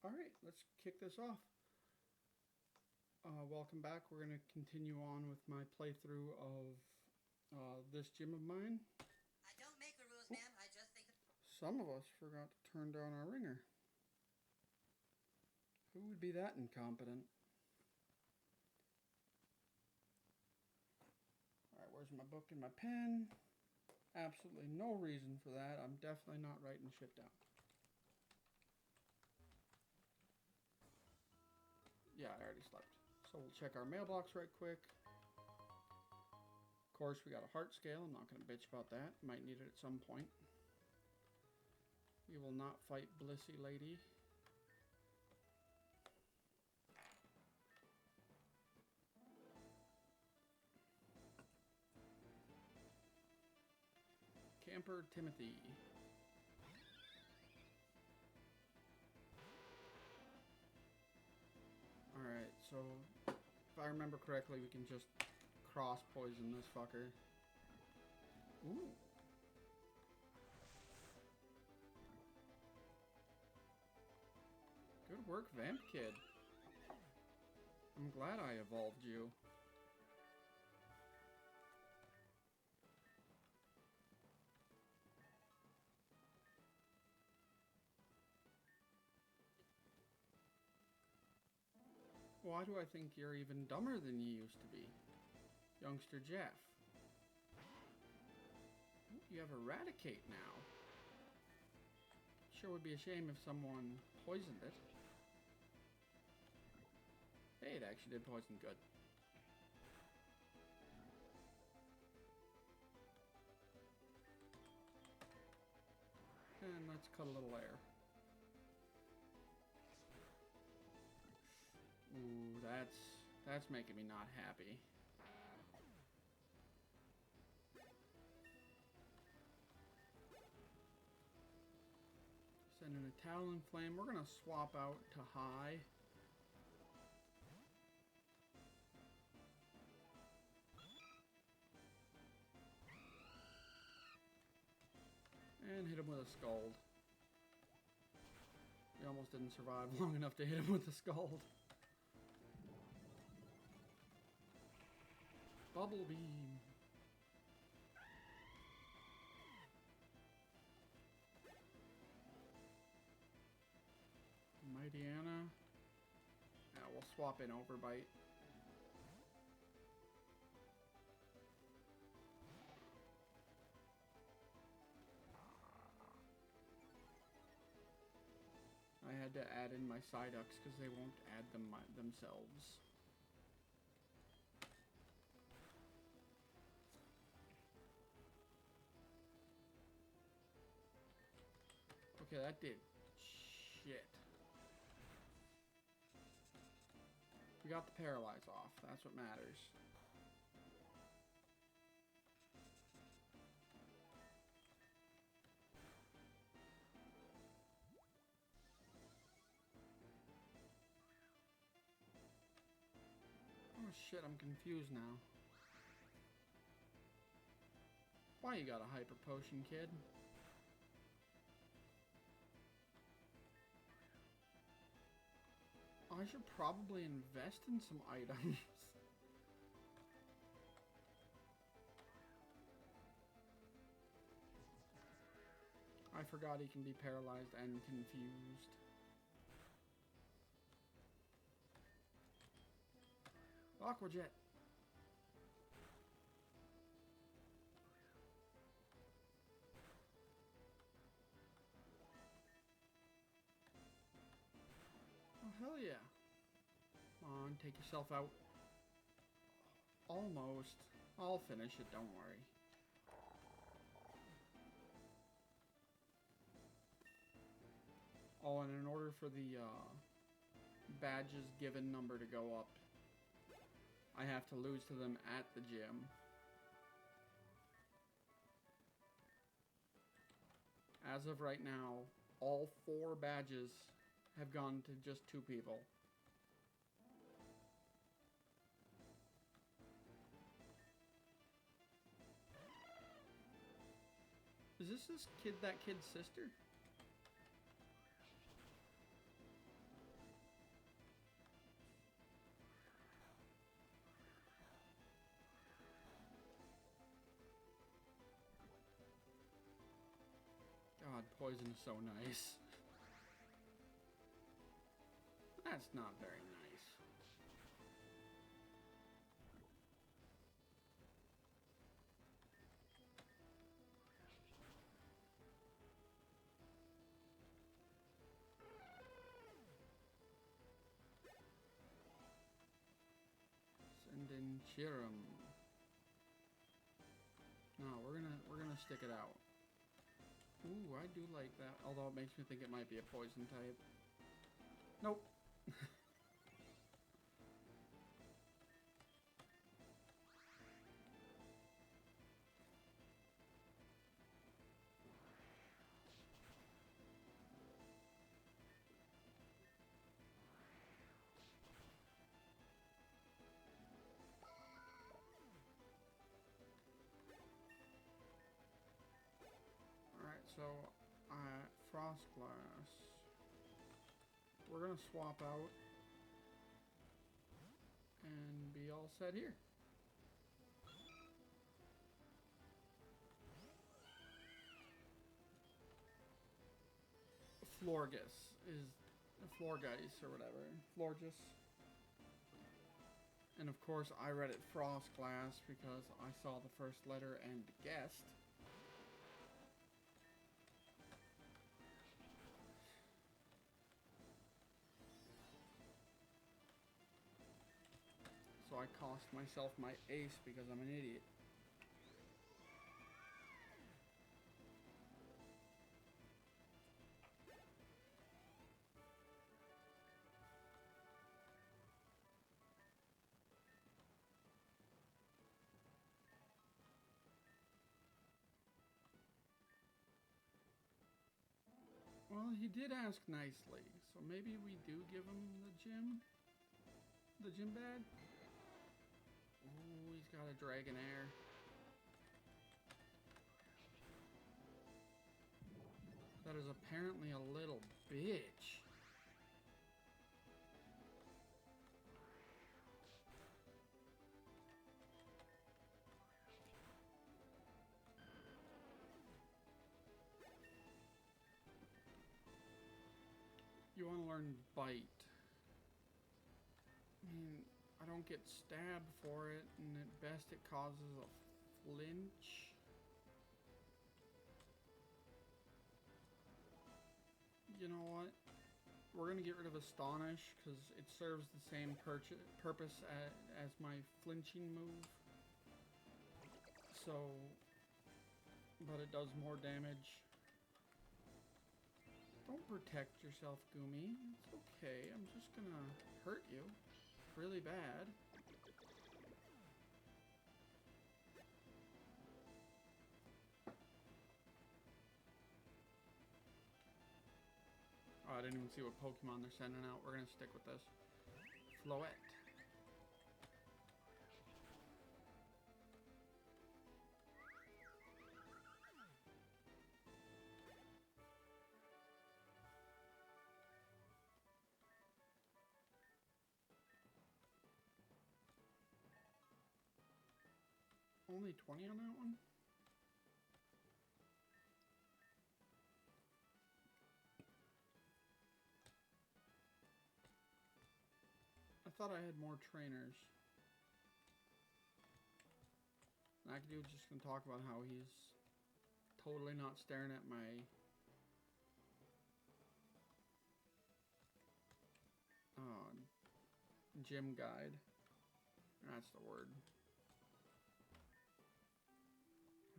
Alright, let's kick this off. Welcome back. We're going to continue on with my playthrough of this gym of mine. I don't make the rules, ma'am. I just think... Some of us forgot to turn down our ringer. Who would be that incompetent? Alright, where's my book and my pen? Absolutely no reason for that. I'm definitely not writing shit down. Yeah, I already slept. So we'll check our mailbox right quick. Of course, we got a heart scale. I'm not going to bitch about that. Might need it at some point. We will not fight Blissey Lady. Camper Timothy. Alright, so if I remember correctly, we can just cross poison this fucker. Ooh. Good work, Vamp Kid. I'm glad I evolved you. Why do I think you're even dumber than you used to be? Youngster Jeff. You have Eradicate now. Sure would be a shame if someone poisoned it. Hey, it actually did poison good. And let's cut a little air. Ooh, that's making me not happy. Send in a Talon Flame. We're gonna swap out to high. And hit him with a Scald. We almost didn't survive long enough to hit him with the Scald. Bubble Beam. Mightyena. Yeah, we'll swap in Overbite. I had to add in my Psyducks because they won't add them themselves. Okay, that did shit. We got the Paralyze off. That's what matters. Oh shit, I'm confused now. Why you got a Hyper Potion, kid? I should probably invest in some items. I forgot he can be paralyzed and confused. Aqua Jet. Oh, hell yeah. Come on, take yourself out. Almost. I'll finish it, don't worry. Oh, and in order for the badges given number to go up, I have to lose to them at the gym. As of right now, all 4 badges have gone to just 2 people. Is this kid's sister? poison is so nice. That's not very nice. Send in Chirum. No, we're gonna stick it out. Ooh, I do like that. Although it makes me think it might be a poison type. Nope. Alright, so Frost Glass. We're gonna swap out and be all set here. Florges is Florgeis or whatever. Florges. And of course I read it Frost Glass because I saw the first letter and guessed. So I cost myself my ace because I'm an idiot. Well, he did ask nicely, so maybe we do give him the gym? The gym bad? Oh, he's got a Dragonair. That is apparently a little bitch. You want to learn Bite. I mean, I don't get stabbed for it, and at best it causes a flinch. You know what? We're gonna get rid of Astonish, because it serves the same purpose as my flinching move. So, but it does more damage. Don't protect yourself, Goomy. It's okay. I'm just gonna hurt you really bad. Oh, I didn't even see what Pokemon they're sending out. We're gonna stick with this. Floette. Only 20 on that one? I thought I had more trainers. Nakadu's just gonna talk about how he's totally not staring at my gym guide. That's the word.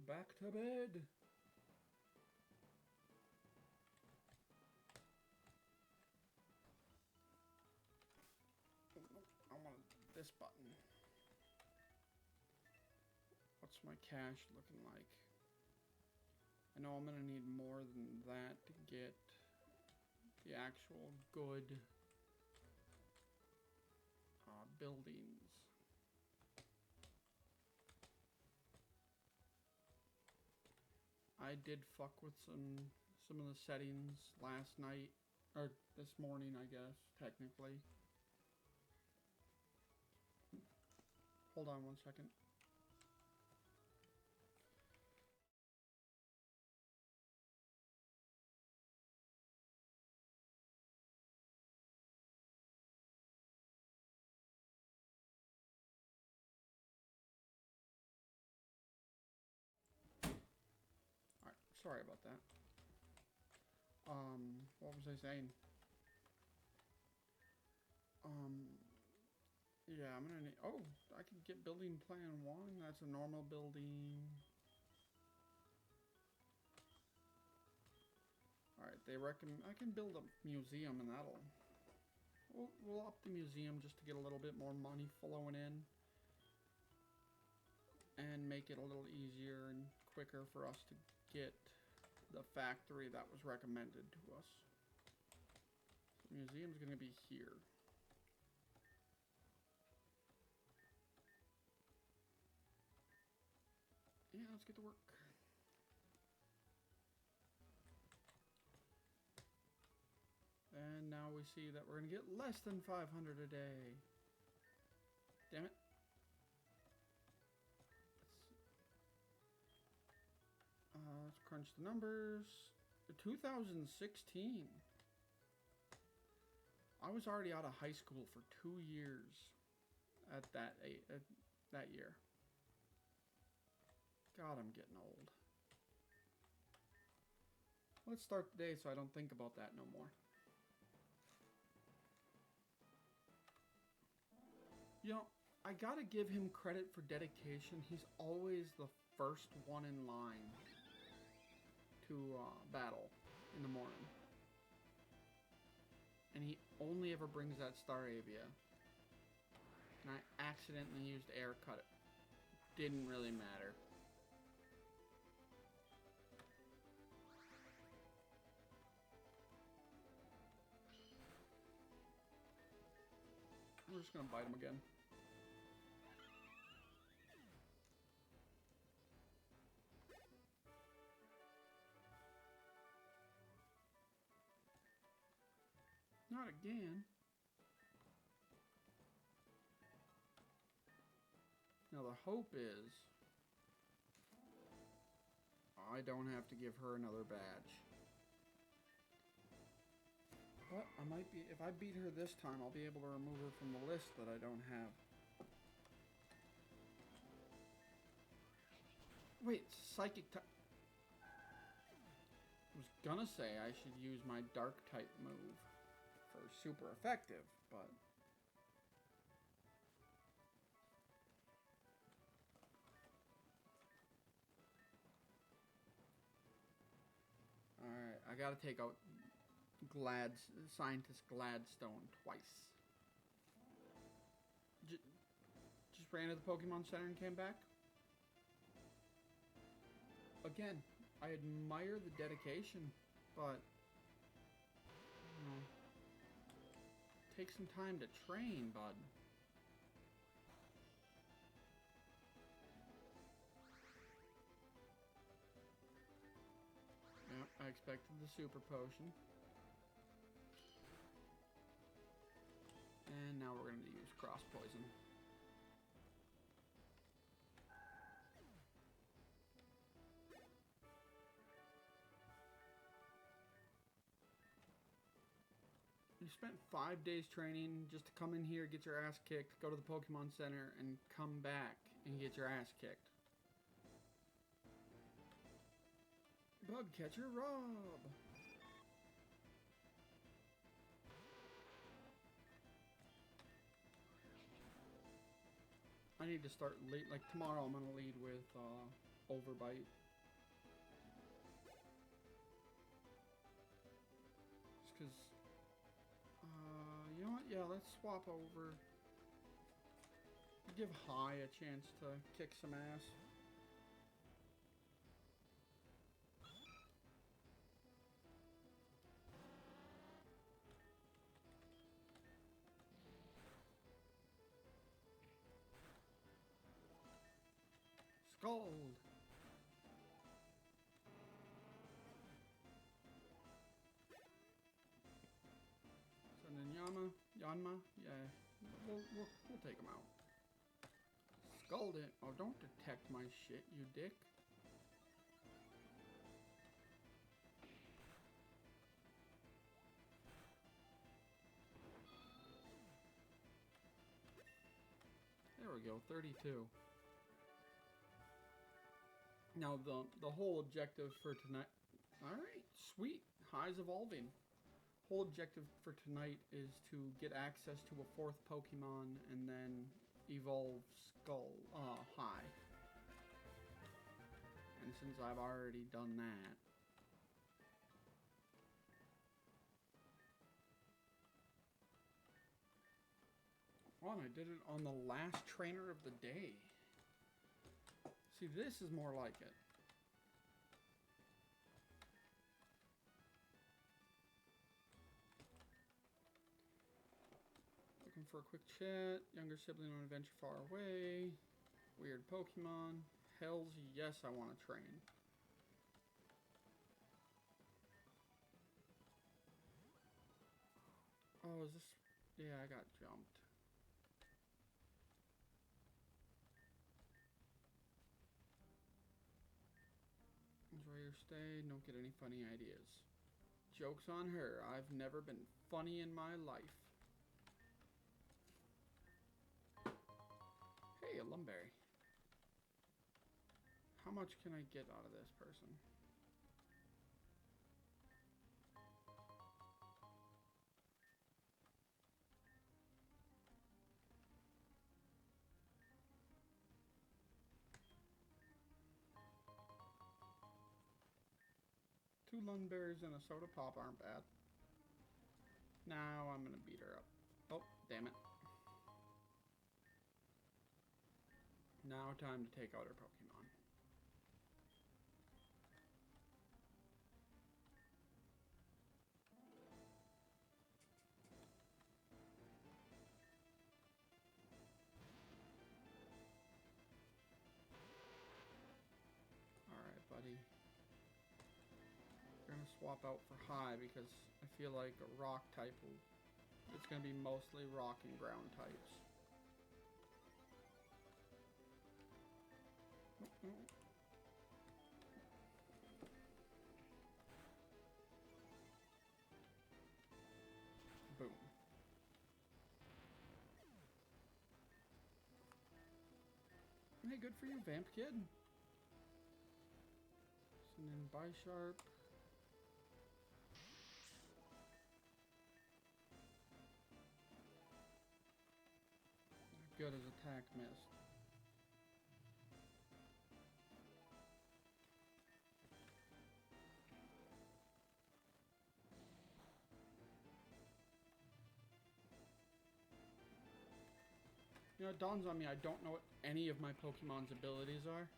Back to bed. I want this button. What's my cash looking like? I know I'm gonna need more than that to get the actual good buildings. I did fuck with some of the settings last night, or this morning, I guess, technically. Hold on 1 second. sorry about that. What was I saying? Yeah, I'm gonna need, oh, I can get building plan 1. That's a normal building. Alright, they recommend, I can build a museum and that'll, we'll up the museum just to get a little bit more money flowing in. And make it a little easier and quicker for us to get the factory that was recommended to us. The museum's gonna be here. Yeah, let's get to work. And now we see that we're gonna get less than 500 a day. Damn it. Let's crunch the numbers. 2016. I was already out of high school for 2 years at that year. God, I'm getting old. Let's start the day so I don't think about that no more. You know, I gotta give him credit for dedication. He's always the first one in line to battle in the morning. And he only ever brings that Staravia. And I accidentally used air cut it. Didn't really matter. We're just gonna bite him again. Not again. Now the hope is I don't have to give her another badge. But I might be, if I beat her this time, I'll be able to remove her from the list that I don't have. Wait, psychic type. I was gonna say I should use my dark type move for super effective, but alright, I gotta take out Scientist Gladstone twice. Just ran to the Pokemon Center and came back. Again, I admire the dedication, but you know, take some time to train, bud. Yep, I expected the super potion. And now we're going to use cross poison. You spent 5 days training just to come in here, get your ass kicked, go to the Pokemon Center, and come back and get your ass kicked. Bug catcher Rob! I need to start like tomorrow I'm gonna lead with Overbite. Just cause you know what, yeah, let's swap over. Give High a chance to kick some ass. Scald! So then Yanma, yeah, we'll take him out. Scald it. Oh, don't detect my shit, you dick. There we go, 32. Now the whole objective for tonight, Alright, sweet. High's evolving. Whole objective for tonight is to get access to a 4th Pokemon and then evolve High. And since I've already done that, and I did it on the last trainer of the day. See, this is more like it. Looking for a quick chat. Younger sibling on adventure far away. Weird Pokemon. Hells yes, I want to train. Oh, is this... Yeah, I got jumped. Enjoy your stay. Don't get any funny ideas. Joke's on her. I've never been funny in my life. Hey, a Lumberry. How much can I get out of this person? Two Lunberries and a soda pop aren't bad. Now I'm gonna beat her up. Oh, damn it. Now time to take out her Pokemon. Alright, buddy. We're gonna swap out for High because I feel like a rock type will... It's gonna be mostly rock and ground types. Boom. Hey, good for you, Vamp Kid. And then Bisharp. Good as attack missed. You know, it dawns on me I don't know what any of my Pokemon's abilities are.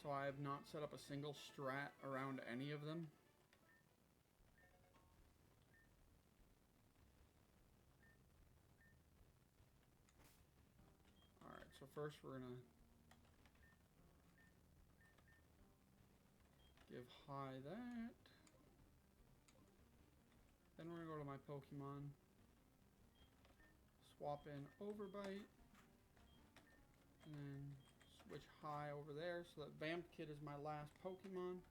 So I have not set up a single strat around any of them. Alright, so first we're gonna give High that. Then we're gonna go to my Pokemon. Swap in Overbite. And then switch High over there so that Vamp Kid is my last Pokemon.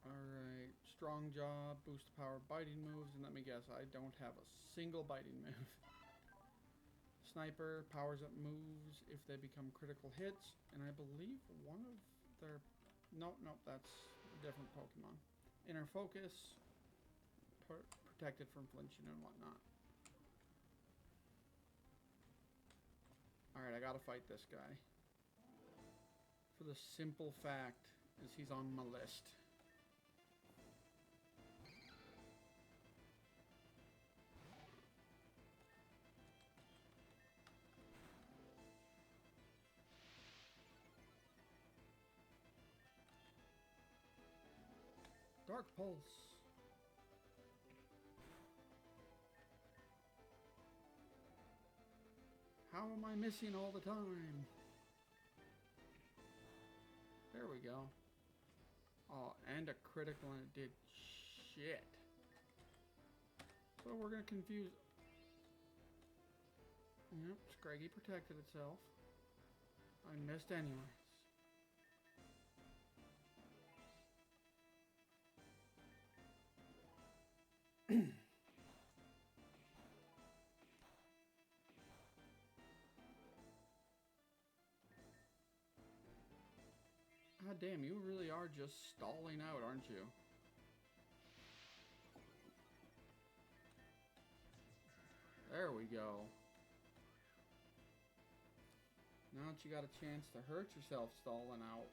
Alright, Strong Jaw, boost power biting moves, and let me guess, I don't have a single biting move. Sniper powers up moves if they become critical hits, and I believe one of their... Nope, that's a different Pokemon. Inner Focus, protected from flinching and whatnot. Alright, I gotta fight this guy. For the simple fact is he's on my list. Dark Pulse. How am I missing all the time? There we go. Oh, and a critical, and it did shit. So we're gonna confuse... Yep, Scraggy protected itself. I missed anyways. God damn, you really are just stalling out, aren't you? There we go. Now that you got a chance to hurt yourself stalling out,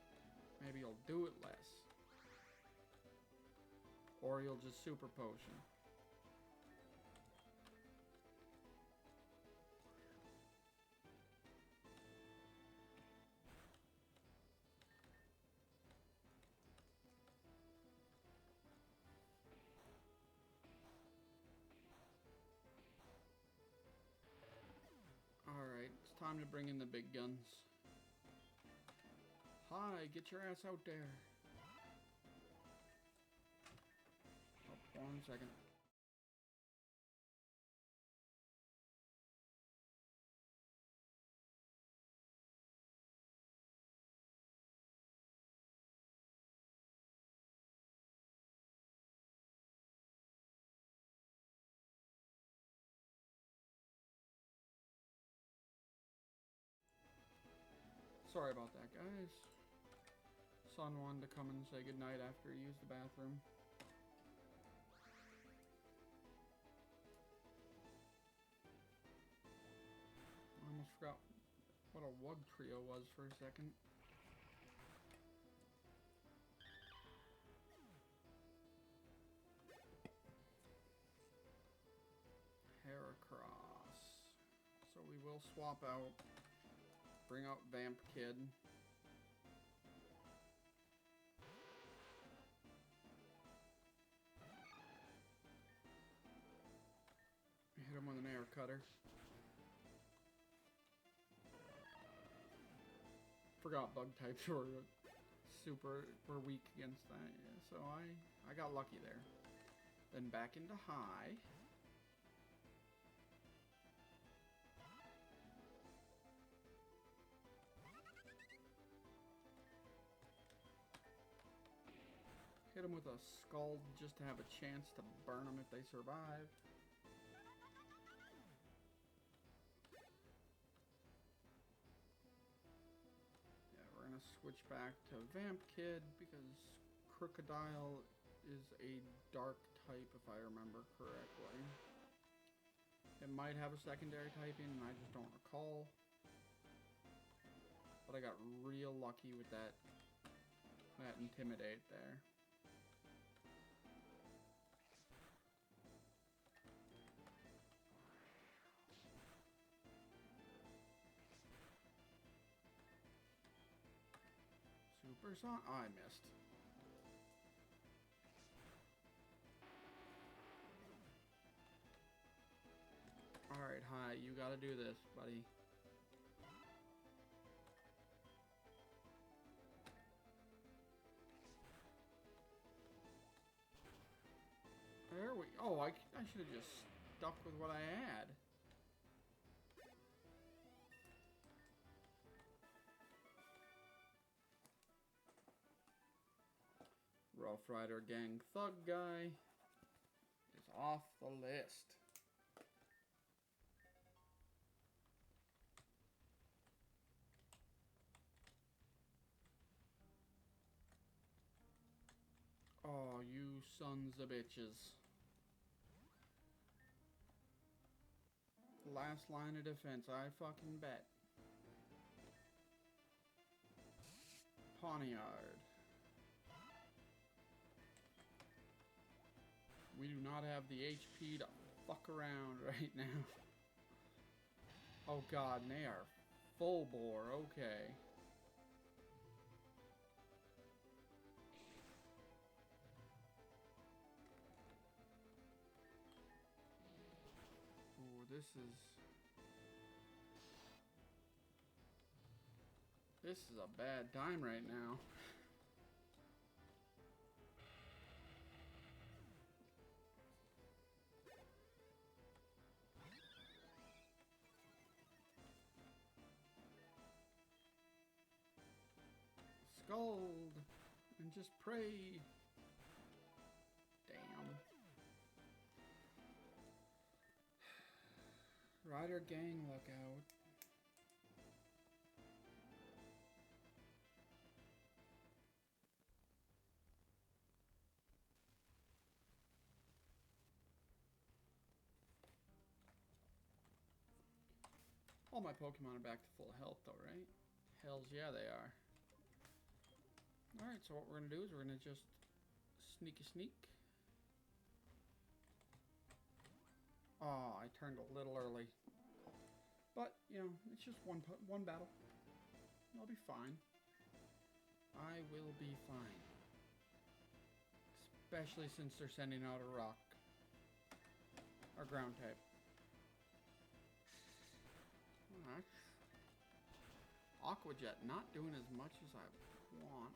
maybe you'll do it less. Or you'll just super potion. Alright, it's time to bring in the big guns. Hi, get your ass out there. Oh, 1 second. Sorry about that, guys. Son wanted to come and say goodnight after he used the bathroom. I almost forgot what a Wug Trio was for a second. Heracross. So we will swap out. Bring out Vamp Kid. Hit him with an air cutter. Forgot bug types were weak against that, yeah, so I got lucky there. Then back into high. Hit them with a Scald just to have a chance to burn them if they survive. Yeah, we're gonna switch back to Vamp Kid because Crocodile is a dark type if I remember correctly. It might have a secondary typing and I just don't recall. But I got real lucky with that Intimidate there. Super Song. Oh, I missed. Alright, hi. You gotta do this, buddy. There we... Oh, I should have just stuck with what I had. Rough Rider Gang Thug Guy is off the list. Oh, you sons of bitches. Last line of defense, I fucking bet. Pawniard. We do not have the HP to fuck around right now. Oh god, and they are full bore, okay. Ooh, this is a bad time right now. Scald and just pray. Damn. Rider Gang, look out. All my Pokemon are back to full health though, right? Hells yeah, they are. Alright, so what we're going to do is we're going to just sneak. Oh, I turned a little early. But, you know, it's just one battle. I'll be fine. I will be fine. Especially since they're sending out a rock. Or ground type. Alright. Aqua Jet not doing as much as I want.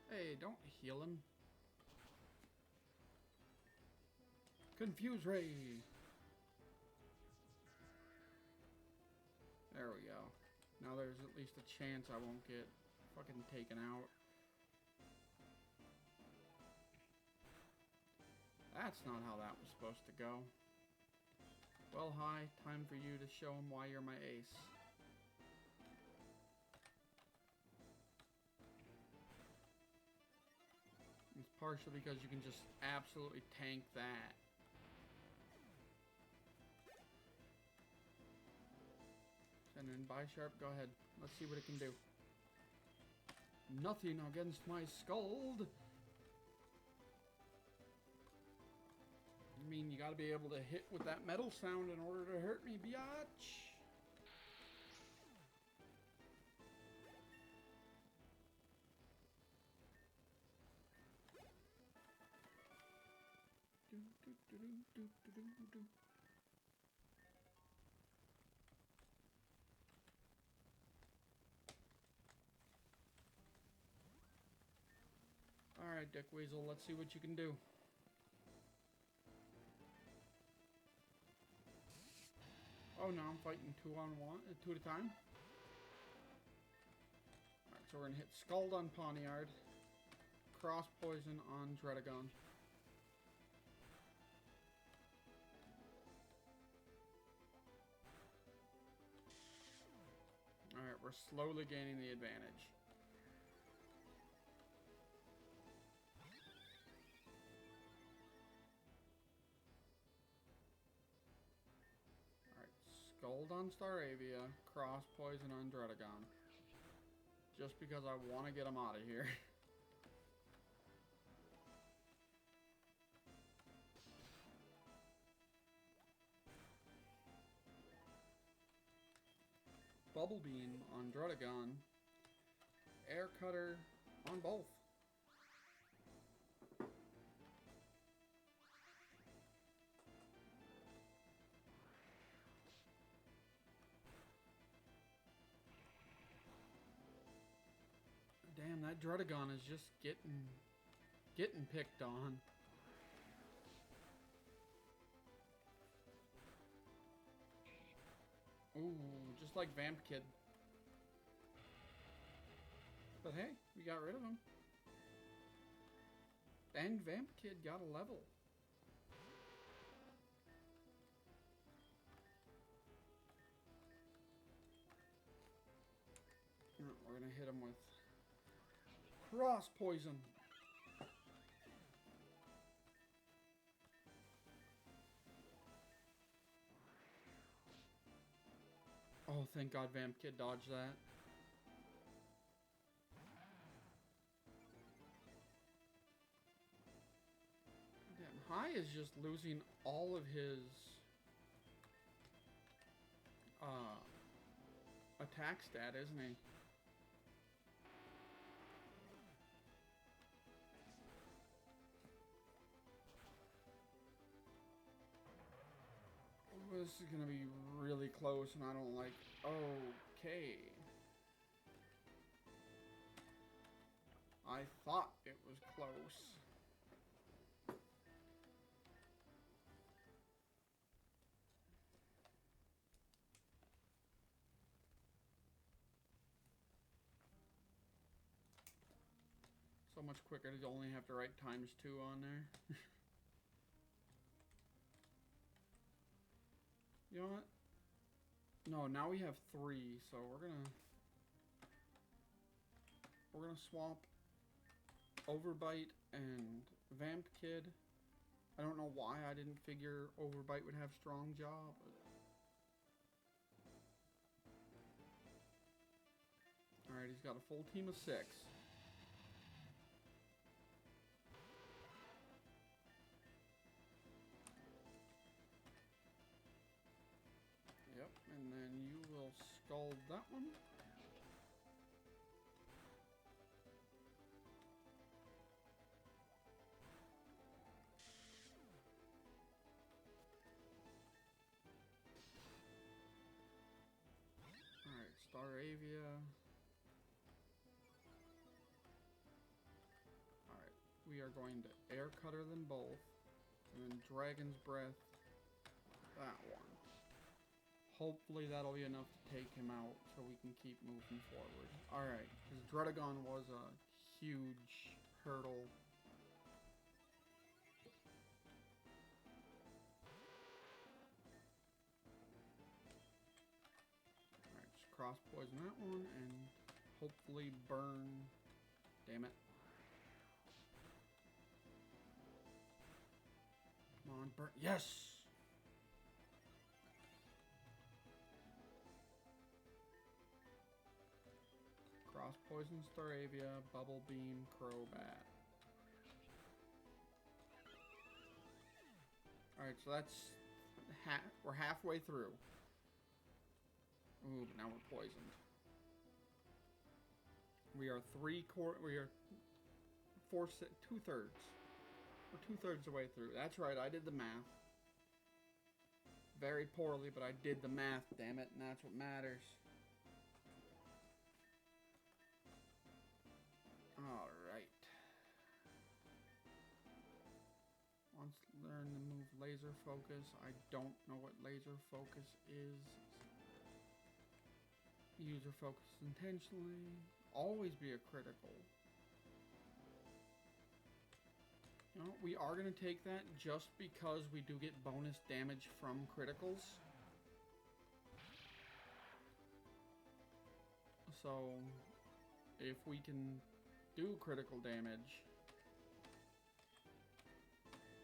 Hey, don't heal him. Confuse Ray. There we go. Now there's at least a chance I won't get fucking taken out. That's not how that was supposed to go. Well, hi. Time for you to show him why you're my ace. It's partially because you can just absolutely tank that. And then Bisharp, go ahead. Let's see what it can do. Nothing against my Scald. I mean, you gotta be able to hit with that metal sound in order to hurt me, biatch. Alright, Dick Weasel, let's see what you can do. Oh no, I'm fighting two at a time. Alright, so we're gonna hit Scald on Pawniard, Cross Poison on Dredagon. Alright, we're slowly gaining the advantage. Scald on Staravia, Cross Poison on Dredagon. Just because I want to get him out of here. Bubble Beam on Dredagon. Air Cutter on both. Damn, that Dredagon is just getting picked on. Ooh, just like Vamp Kid. But hey, we got rid of him. And Vamp Kid got a level. We're gonna hit him with Cross Poison. Oh, thank God Vamp Kid dodged that. Damn, High is just losing all of his attack stat, isn't he? This is gonna be really close, and I don't like. Okay. I thought it was close. So much quicker to only have to write ×2 on there. You know what? No, now we have 3, so we're gonna swap Overbite and Vamp Kid. I don't know why I didn't figure Overbite would have strong jaw, but... Alright, he's got a full team of 6. Yep, and then you will scald that one. Alright, Staravia. Alright, we are going to Air Cutter them both. And then Dragon's Breath that one. Hopefully that'll be enough to take him out so we can keep moving forward. Alright, because Dredagon was a huge hurdle. Alright, just cross poison that one and hopefully burn. Damn it. Come on, burn. Yes! Cross poison Staravia, Bubble Beam, Crobat. Alright, so that's we're halfway through. Ooh, but now we're poisoned. We are two-thirds. We're 2/3 the way through. That's right, I did the math. Very poorly, but I did the math, damn it, and that's what matters. Alright. Once learn to move laser focus. I don't know what laser focus is. User focus intentionally. Always be a critical. You know, we are going to take that just because we do get bonus damage from criticals. So, if we can do critical damage,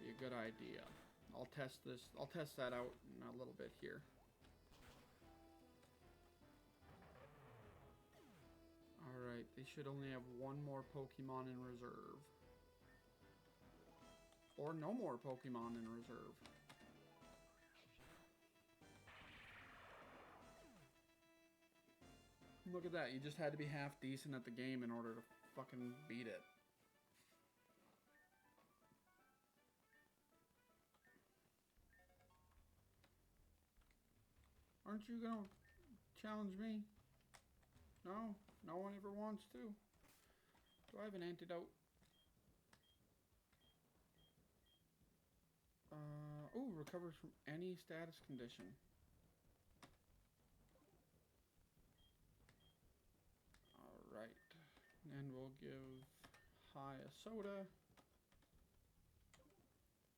be a good idea. I'll test that out in a little bit here. Alright, they should only have one more Pokemon in reserve. Or no more Pokemon in reserve. Look at that, you just had to be half decent at the game in order to fucking beat it. Aren't you gonna challenge me? No? No one ever wants to. Do I have an antidote? Ooh, recovers from any status condition. Alright. And we'll give High a soda.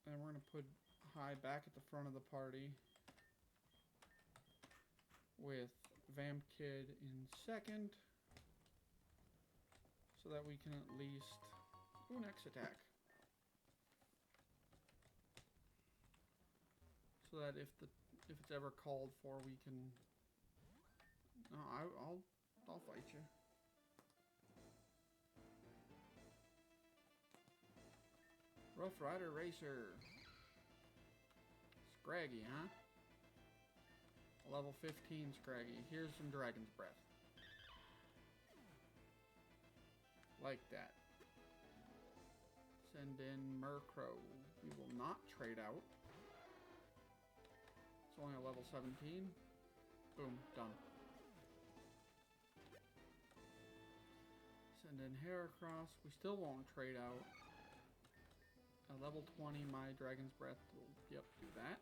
And we're going to put High back at the front of the party. With Vamp Kid in second. So that we can at least... Ooh, an X attack. So that if it's ever called for, we can... No, I'll fight you. Rough Rider Racer. Scraggy, huh? Level 15 Scraggy. Here's some Dragon's Breath. Like that. Send in Murkrow. We will not trade out. It's only a level 17. Boom, done. Send in Heracross. We still won't trade out. A level 20, my Dragon's Breath will, yep, do that.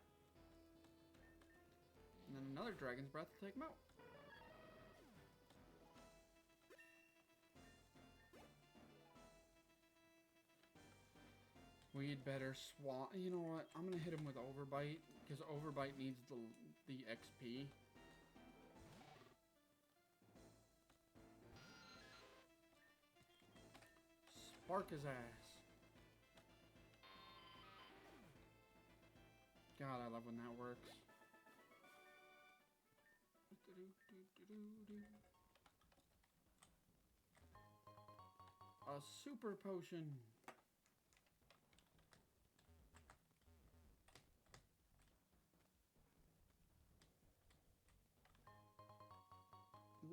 And then another Dragon's Breath to take him out. We'd better swap. You know what? I'm gonna hit him with Overbite because Overbite needs the XP. Bark his ass. God, I love when that works. A super potion.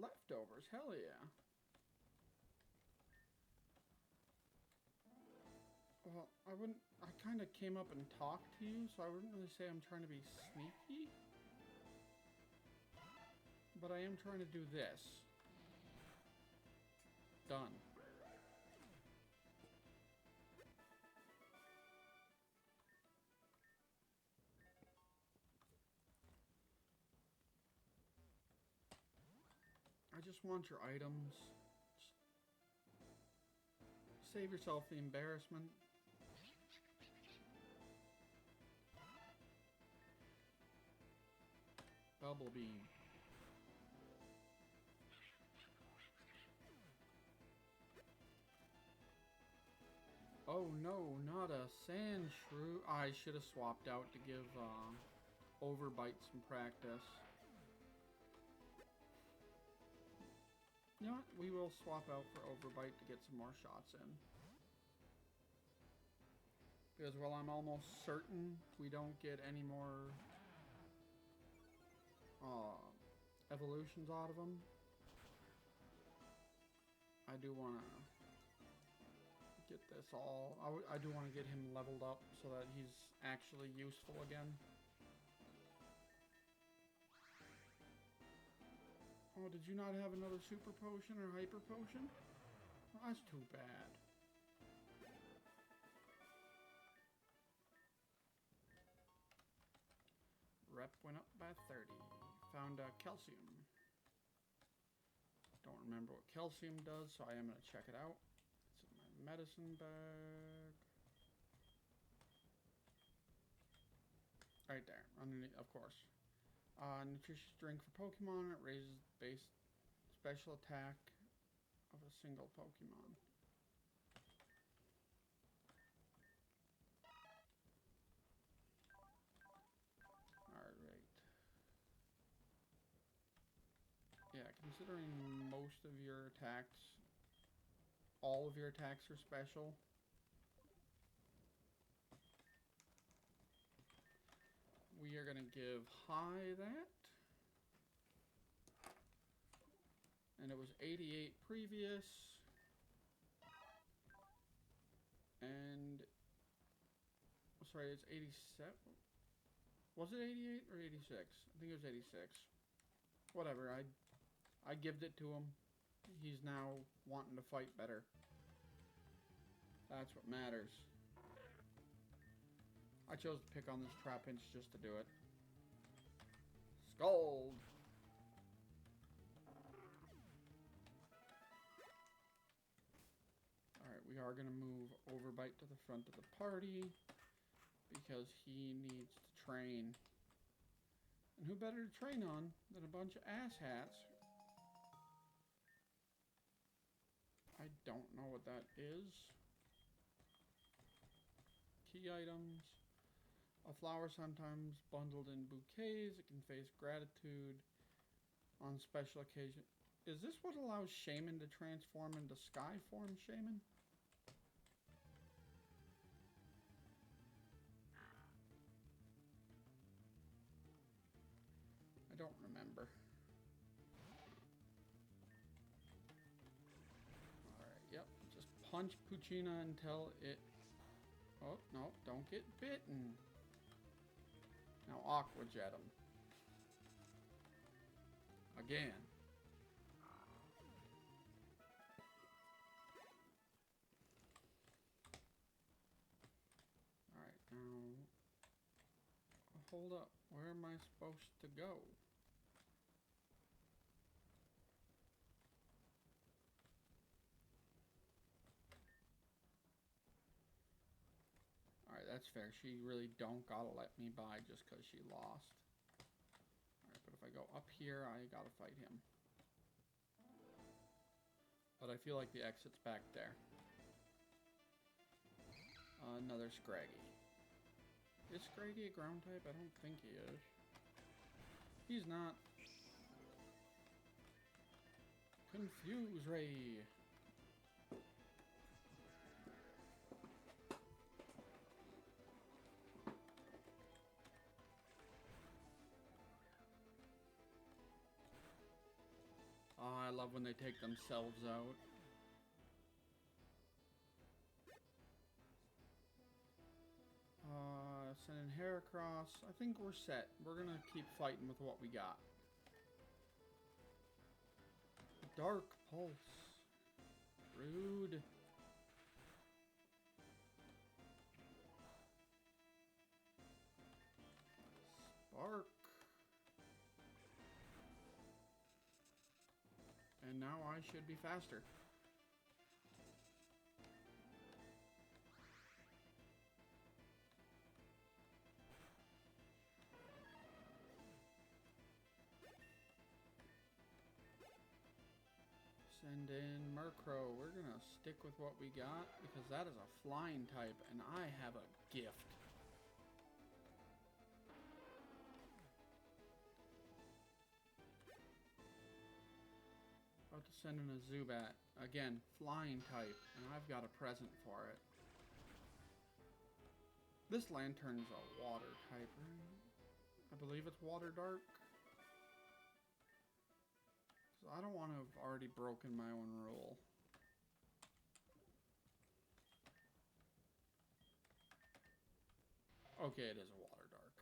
Leftovers, hell yeah. Well, I kind of came up and talked to you, so I wouldn't really say I'm trying to be sneaky. But I am trying to do this. Done. I just want your items. Save yourself the embarrassment. Bubble beam. Oh no, not a sand shrew. I should have swapped out to give Overbite some practice. You know what? We will swap out for Overbite to get some more shots in. Because while I'm almost certain we don't get any more evolutions out of him, I do want to get this all... I do want to get him leveled up so that he's actually useful again. Oh, did you not have another super potion or hyper potion? Well, that's too bad. Rep went up by 30. Found calcium. Don't remember what calcium does, so I am going to check it out. It's in my medicine bag. Right there, underneath, of course. Nutritious drink for Pokemon. It raises base special attack of a single Pokemon. Alright. Yeah, considering most of your attacks, all of your attacks are special. We are going to give High that. And it was 88 previous. And... sorry, it's 87. Was it 88 or 86? I think it was 86. Whatever, I gived it to him. He's now wanting to fight better. That's what matters. I chose to pick on this Trapinch just to do it. Scald! Alright, we are going to move Overbite to the front of the party because he needs to train. And who better to train on than a bunch of asshats? I don't know what that is. Key items. A flower sometimes bundled in bouquets. It can face gratitude on special occasion. Is this what allows Shaman to transform into Sky form Shaman? I don't remember. Alright, yep. Just punch Poochyena until it... oh, no, don't get bitten. Now Aqua Jet him. Again. Alright, now... hold up. Where am I supposed to go? Alright, that's fair. She really don't gotta let me by just because she lost. Alright, but if I go up here, I gotta fight him. But I feel like the exit's back there. Another Scraggy. Is Scraggy a ground type? I don't think he is. He's not. Confuse Ray. Oh, I love when they take themselves out. Sending Heracross. I think we're set. We're gonna keep fighting with what we got. Dark Pulse. Rude. Spark. And now I should be faster. Send in Murkrow. We're gonna stick with what we got because that is a flying type and I have a gift. About to send in a Zubat. Again, flying type, and I've got a present for it. This Lantern's a water type, right? I believe it's water dark. So I don't want to have already broken my own rule. Okay, it is a water dark.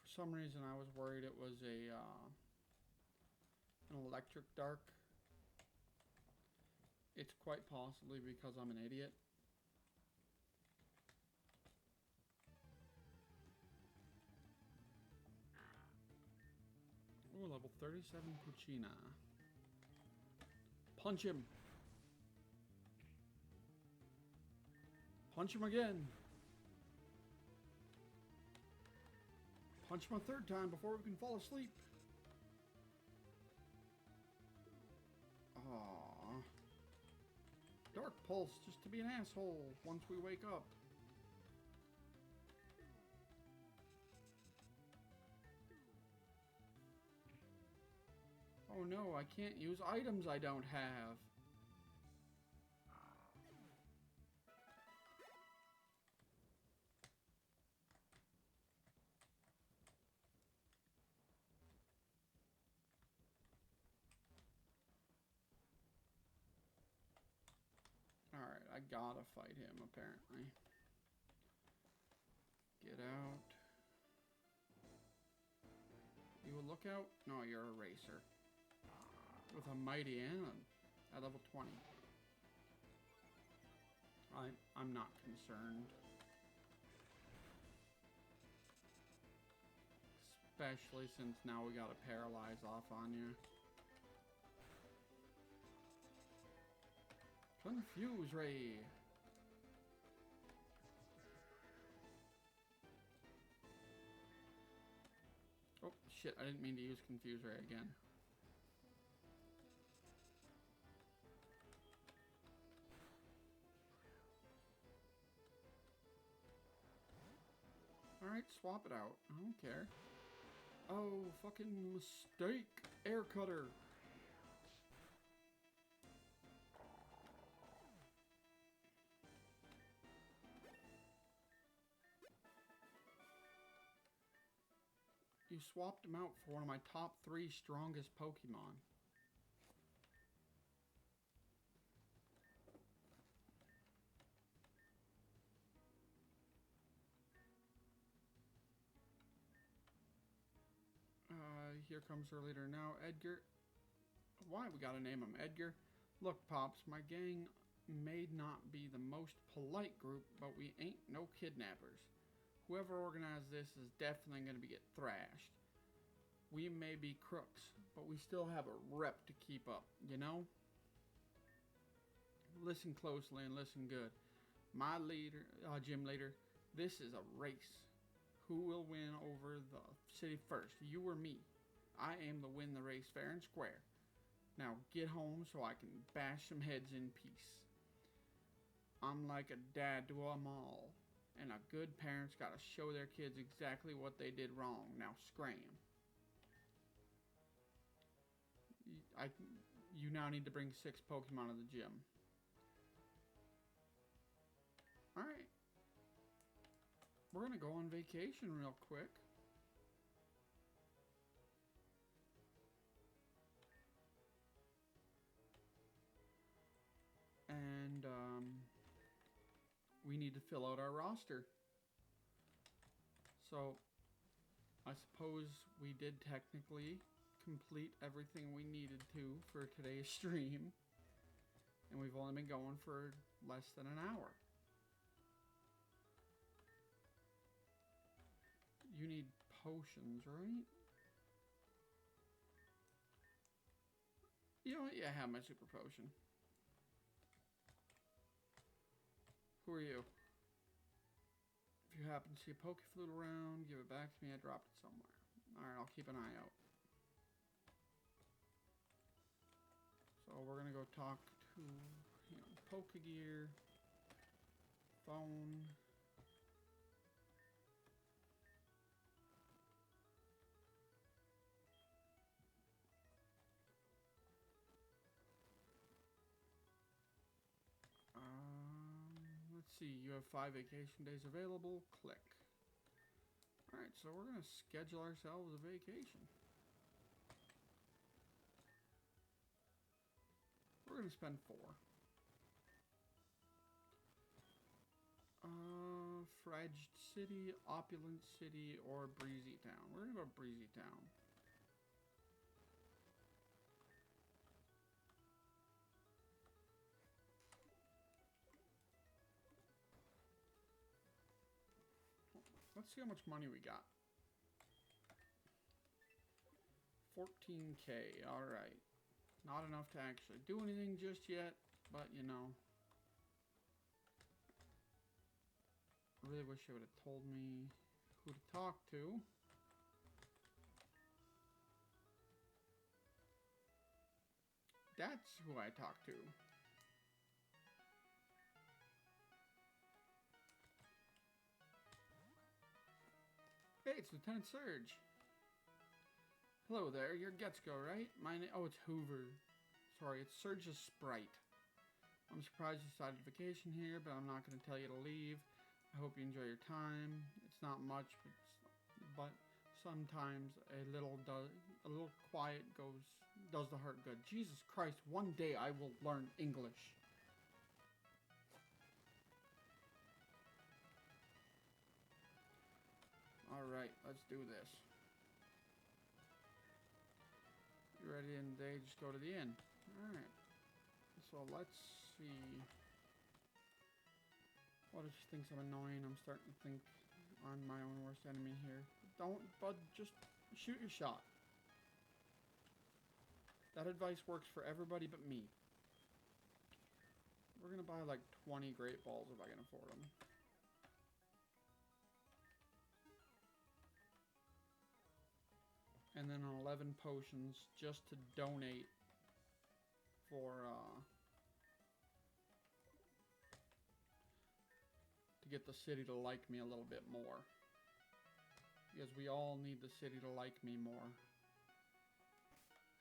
For some reason I was worried it was an electric dark. It's quite possibly because I'm an idiot. Ooh, level 37 Puccina. Punch him. Punch him again. Punch him a third time before we can fall asleep. Aww. Dark Pulse just to be an asshole once we wake up. Oh no, I can't use items I don't have. Alright, I gotta fight him apparently. Get out. You a lookout? No, you're a racer. With a Mighty Anon at level 20. I'm not concerned. Especially since now we got a Paralyze off on you. Confuse Ray. Oh shit, I didn't mean to use Confuse Ray again. Alright, swap it out. I don't care. Oh, fucking mistake. Air Cutter. You swapped him out for one of my top 3 strongest Pokemon. Here comes our leader now, Edgar. Why we gotta name him Edgar? Look, Pops, my gang may not be the most polite group, but we ain't no kidnappers. Whoever organized this is definitely gonna get thrashed. We may be crooks, but we still have a rep to keep up, you know? Listen closely and listen good. My leader, gym leader, this is a race. Who will win over the city first, you or me? I aim to win the race fair and square. Now get home so I can bash some heads in peace. I'm like a dad to them all. And a good parent's gotta show their kids exactly what they did wrong. Now scram. You now need to bring 6 Pokemon to the gym. Alright. We're gonna go on vacation real quick. And, we need to fill out our roster. So, I suppose we did technically complete everything we needed to for today's stream. And we've only been going for less than an hour. You need potions, right? You know what? Yeah, I have my super potion. Who are you? If you happen to see a Pokeflute around, give it back to me. I dropped it somewhere. Alright, I'll keep an eye out. So we're gonna go talk to, you know, Pokegear, phone. Let's see, you have 5 vacation days available. Click. Alright, so we're gonna schedule ourselves a vacation. We're gonna spend 4. Fraged City, Opulent City, or Breezy Town. We're gonna go to Breezy Town. Let's see how much money we got. 14K, alright. Not enough to actually do anything just yet, but you know. I really wish they would have told me who to talk to. That's who I talk to. Hey, it's Lieutenant Surge. Hello there, you're Getsuko, right? Oh, it's Hoover. Sorry, it's Surge's Sprite. I'm surprised you decided vacation here, but I'm not going to tell you to leave. I hope you enjoy your time. It's not much, but sometimes a little quiet does the heart good. Jesus Christ, one day I will learn English. Alright, let's do this. You ready in the day? Just go to the inn. Alright. So let's see. What if she thinks I'm annoying? I'm starting to think I'm my own worst enemy here. Don't, bud, just shoot your shot. That advice works for everybody but me. We're gonna buy like 20 Great Balls if I can afford them. And then 11 potions just to donate for, to get the city to like me a little bit more. Because we all need the city to like me more.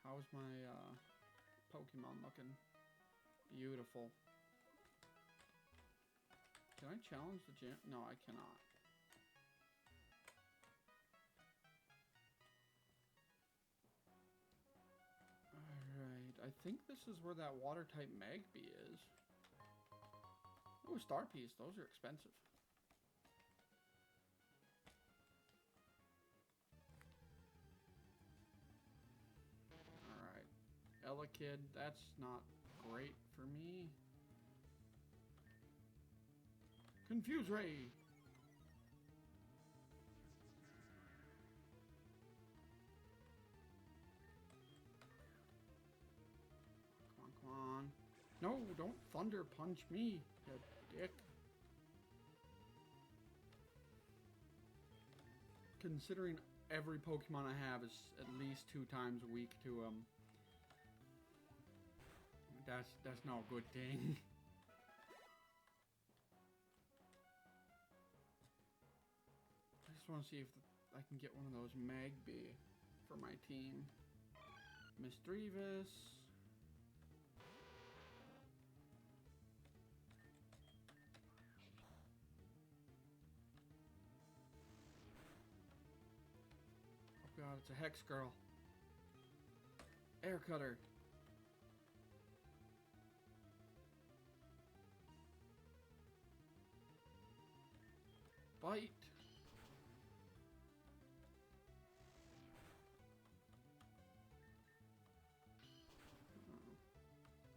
How's my, Pokemon looking? Beautiful. Can I challenge the gym? No, I cannot. I think this is where that water-type Magby is. Oh, Star Piece. Those are expensive. Alright. Elekid, that's not great for me. Confuse Ray! No, don't Thunder Punch me, you dick. Considering every Pokemon I have is at least 2 times weak to him. That's no good thing. just want to see if I can get one of those Magby for my team. Misdreavus. Oh god, it's a Hex Girl. Air Cutter. Bite.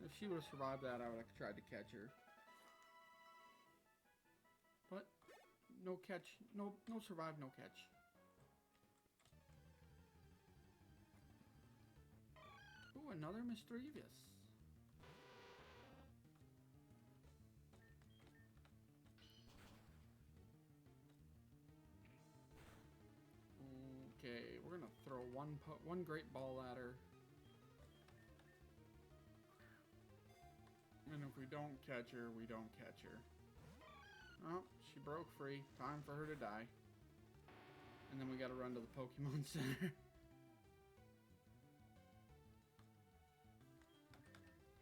If she would have survived that, I would have tried to catch her. But no catch, no survive, no catch. Ooh, another Misdreavus. Okay, we're gonna throw one great ball at her. And if we don't catch her, we don't catch her. Oh, she broke free. Time for her to die. And then we gotta run to the Pokemon Center.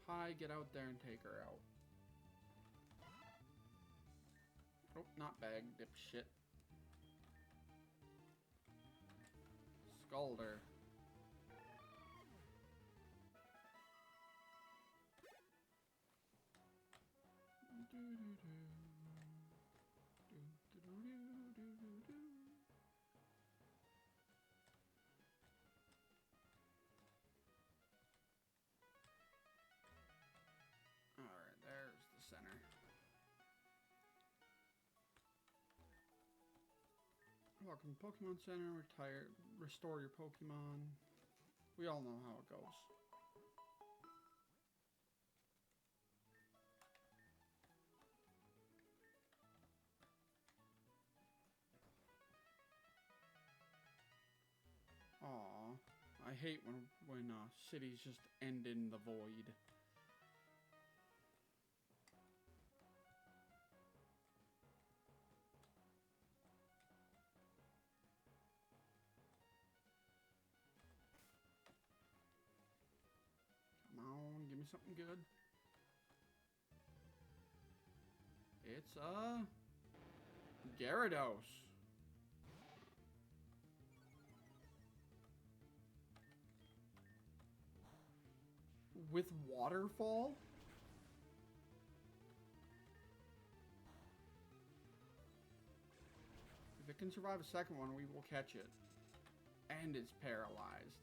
Hi, get out there and take her out. Oh, not bag, dipshit. Scalder. Alright, there's the center. Welcome to Pokemon Center. Restore your Pokemon. We all know how it goes. Aw, I hate when cities just end in the void. Come on, give me something good. It's Gyarados. With Waterfall? If it can survive a second one, we will catch it. And it's paralyzed.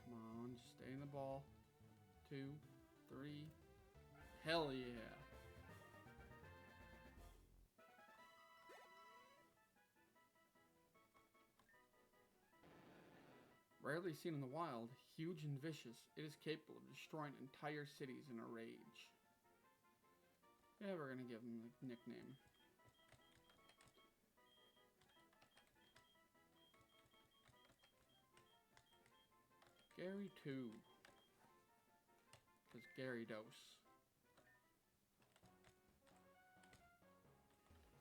Come on, just stay in the ball. 2, 3. Hell yeah. Rarely seen in the wild, huge and vicious, it is capable of destroying entire cities in a rage. Yeah, we're gonna give him a nickname. Gary 2. Because Gyarados.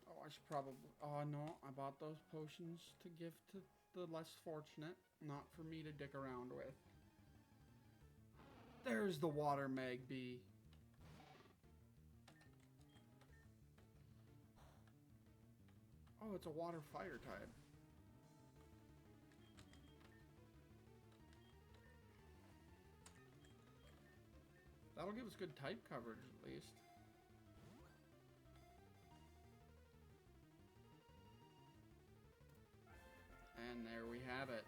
Oh, I should probably... Oh, no. I bought those potions to give to the less fortunate. Not for me to dick around with. There's the Water Magby. Oh, it's a Water Fire type. That'll give us good type coverage, at least. And there we have it.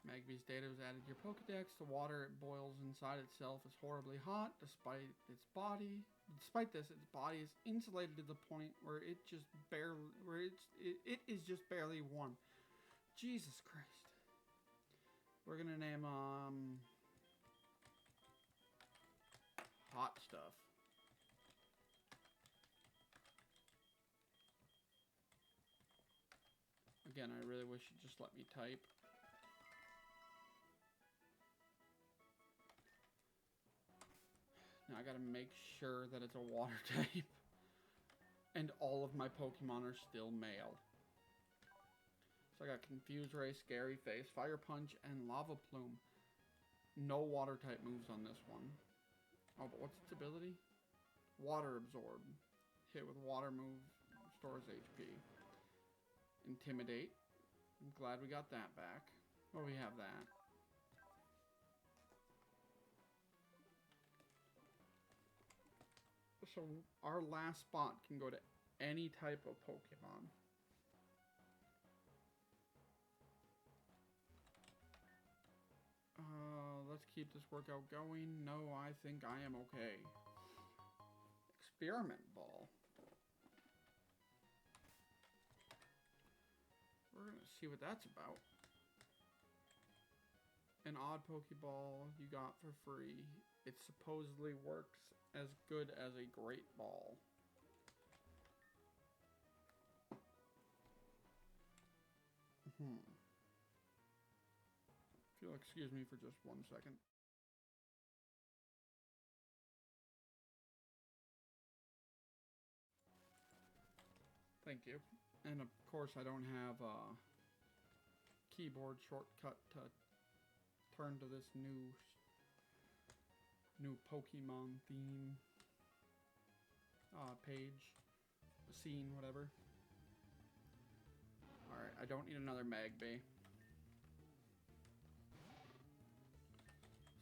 Magby's data was added to your Pokedex. The water it boils inside itself is horribly hot. Despite this, its body is insulated to the point where it just barely, it is just barely warm. Jesus Christ. We're gonna name Hot Stuff. Again, I really wish you'd just let me type. Now I gotta make sure that it's a water type. And all of my Pokemon are still male. So I got Confuse Ray, Scary Face, Fire Punch, and Lava Plume. No water type moves on this one. Oh, but what's its ability? Water Absorb. Hit with water move, stores HP. Intimidate. I'm glad we got that back. Well, we have that. So our last spot can go to any type of Pokemon. Let's keep this workout going. No, I think I am okay. Experiment Ball. We're gonna see what that's about. An odd Pokeball you got for free. It supposedly works as good as a Great Ball. If you'll excuse me for just 1 second. Thank you. And of course I don't have a keyboard shortcut to turn to this new Pokemon theme page, scene, whatever. Alright, I don't need another Magby.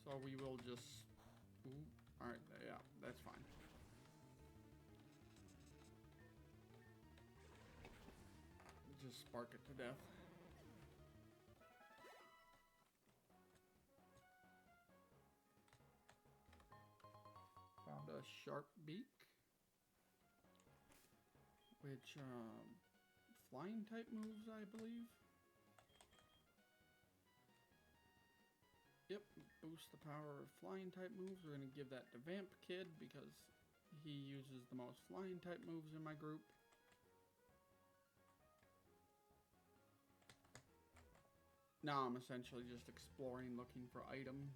So we will just... Alright, yeah, that's fine. Just spark it to death. Found a Sharp Beak, which flying type moves, I believe. Yep, boost the power of flying type moves. We're gonna give that to Vamp Kid because he uses the most flying type moves in my group. Now I'm essentially just exploring, looking for items.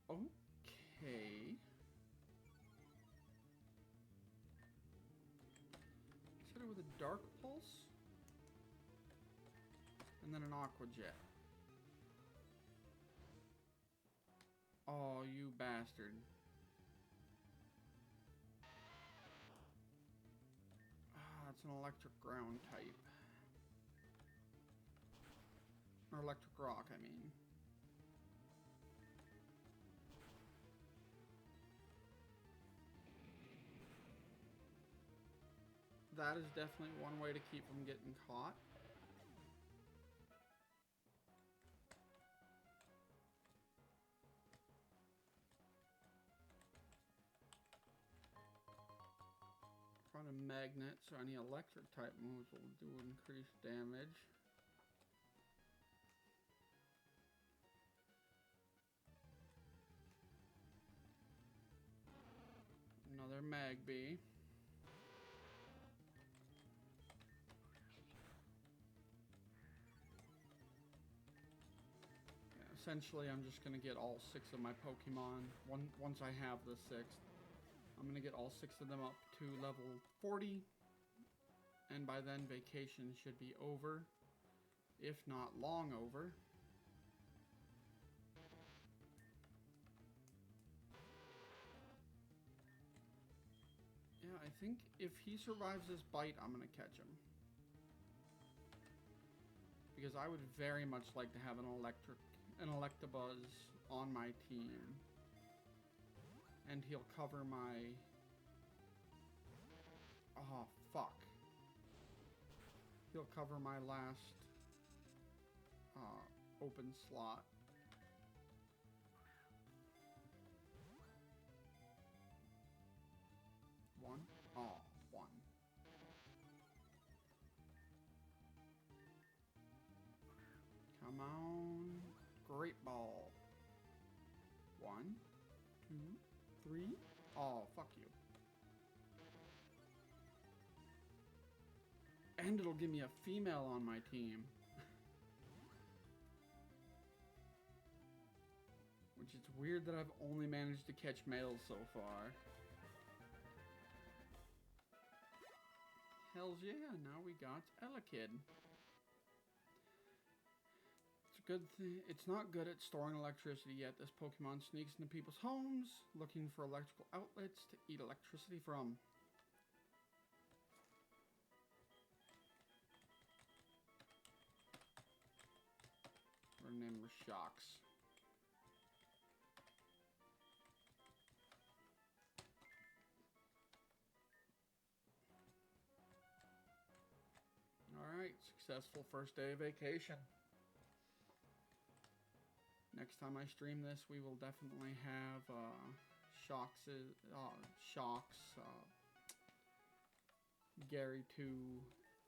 Okay. Let's hit it with a Dark Pulse. And then an Aqua Jet. Oh, you bastard. Ah, it's an Electric Ground type. Or Electric Rock, I mean. That is definitely one way to keep from getting caught. Got a Magnet, so any electric type moves will do increased damage. Another Magby. Essentially, I'm just gonna get all 6 of my Pokemon. Once I have the 6th, I'm gonna get all 6 of them up to level 40. And by then, vacation should be over. If not long over. Yeah, I think if he survives this bite, I'm gonna catch him. Because I would very much like to have an Electabuzz on my team. And he'll cover my... Oh, fuck. He'll cover my last open slot. One? Oh, 1. Come on. Great Ball. 1, 2, 3. Oh, fuck you. And it'll give me a female on my team. Which is weird that I've only managed to catch males so far. Hells yeah, now we got Elekid. It's a good thing. It's not good at storing electricity yet. This Pokemon sneaks into people's homes, looking for electrical outlets to eat electricity from. Her name was Shocks. Alright, successful first day of vacation. Next time I stream this, we will definitely have Shocks, Gary 2,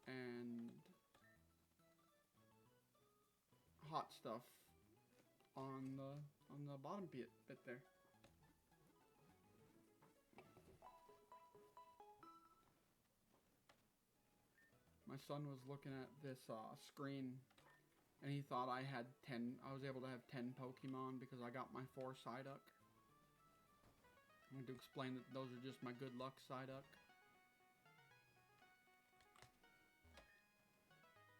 and Hot Stuff on the bottom bit there. My son was looking at this screen, and he thought I had 10. I was able to have 10 Pokemon because I got my 4 Psyduck. I need to explain that those are just my good luck Psyduck.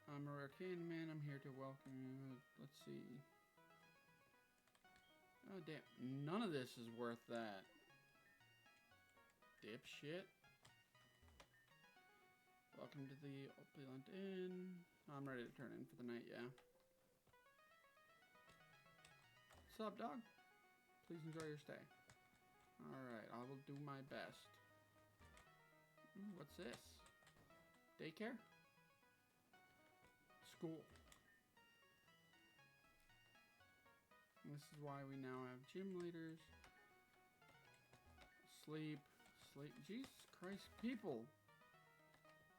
I'm a rare Candyman. I'm here to welcome you. Let's see. Oh damn! None of this is worth that. Dipshit. Welcome to the Opulent Inn. I'm ready to turn in for the night, yeah. What's up, dog? Please enjoy your stay. Alright, I will do my best. Ooh, what's this? Daycare? School. And this is why we now have gym leaders. Sleep. Jesus Christ, people!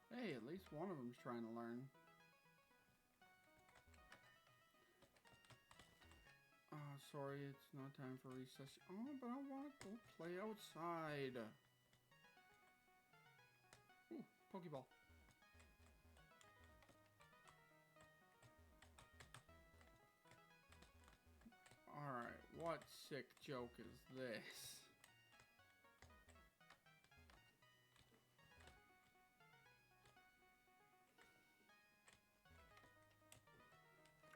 Hey, at least one of them's trying to learn. Oh, sorry, it's not time for recess. Oh, but I want to go play outside. Ooh, Pokeball. Alright, what sick joke is this?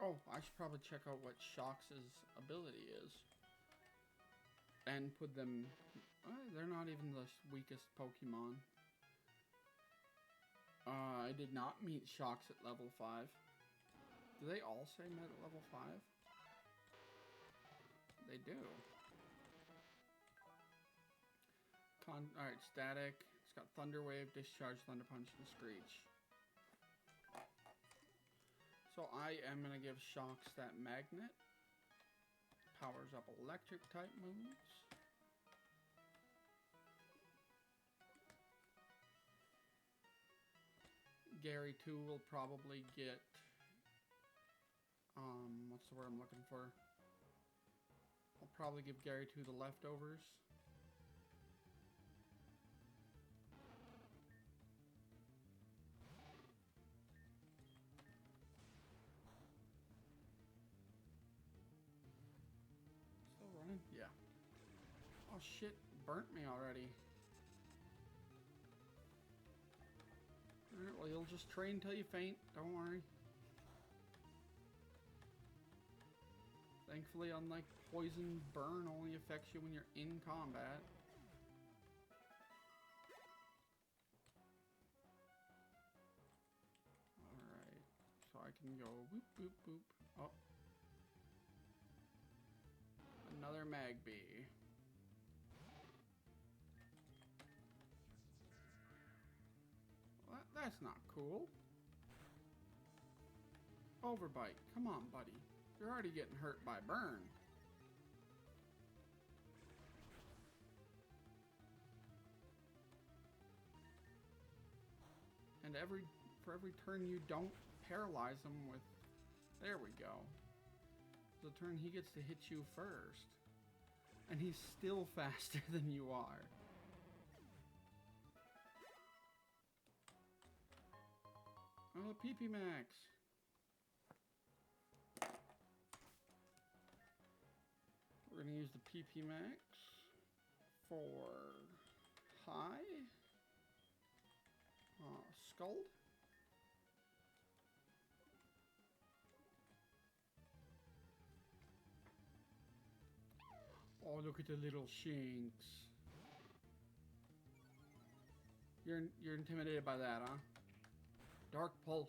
Oh, I should probably check out what Shocks' ability is. And put them... they're not even the weakest Pokemon. I did not meet Shocks at level 5. Do they all say met at level 5? They do. Alright, Static. It's got Thunder Wave, Discharge, Thunder Punch, and Screech. So I am going to give Shocks that Magnet. Powers up electric type moves. Gary 2 will probably get... what's the word I'm looking for? I'll probably give Gary 2 the leftovers. Yeah. Oh shit, burnt me already. Alright, well you'll just train till you faint, don't worry. Thankfully, unlike poison, burn only affects you when you're in combat. Alright, so I can go boop boop boop. Oh. Another Magby. Well, that's not cool. Overbite. Come on, buddy. You're already getting hurt by burn. And for every turn you don't paralyze him with... There we go. The turn he gets to hit you first. And he's still faster than you are. PP Max. We're gonna use the PP Max for high. Scald. Oh, look at the little shinks. You're intimidated by that, huh? Dark Pulse.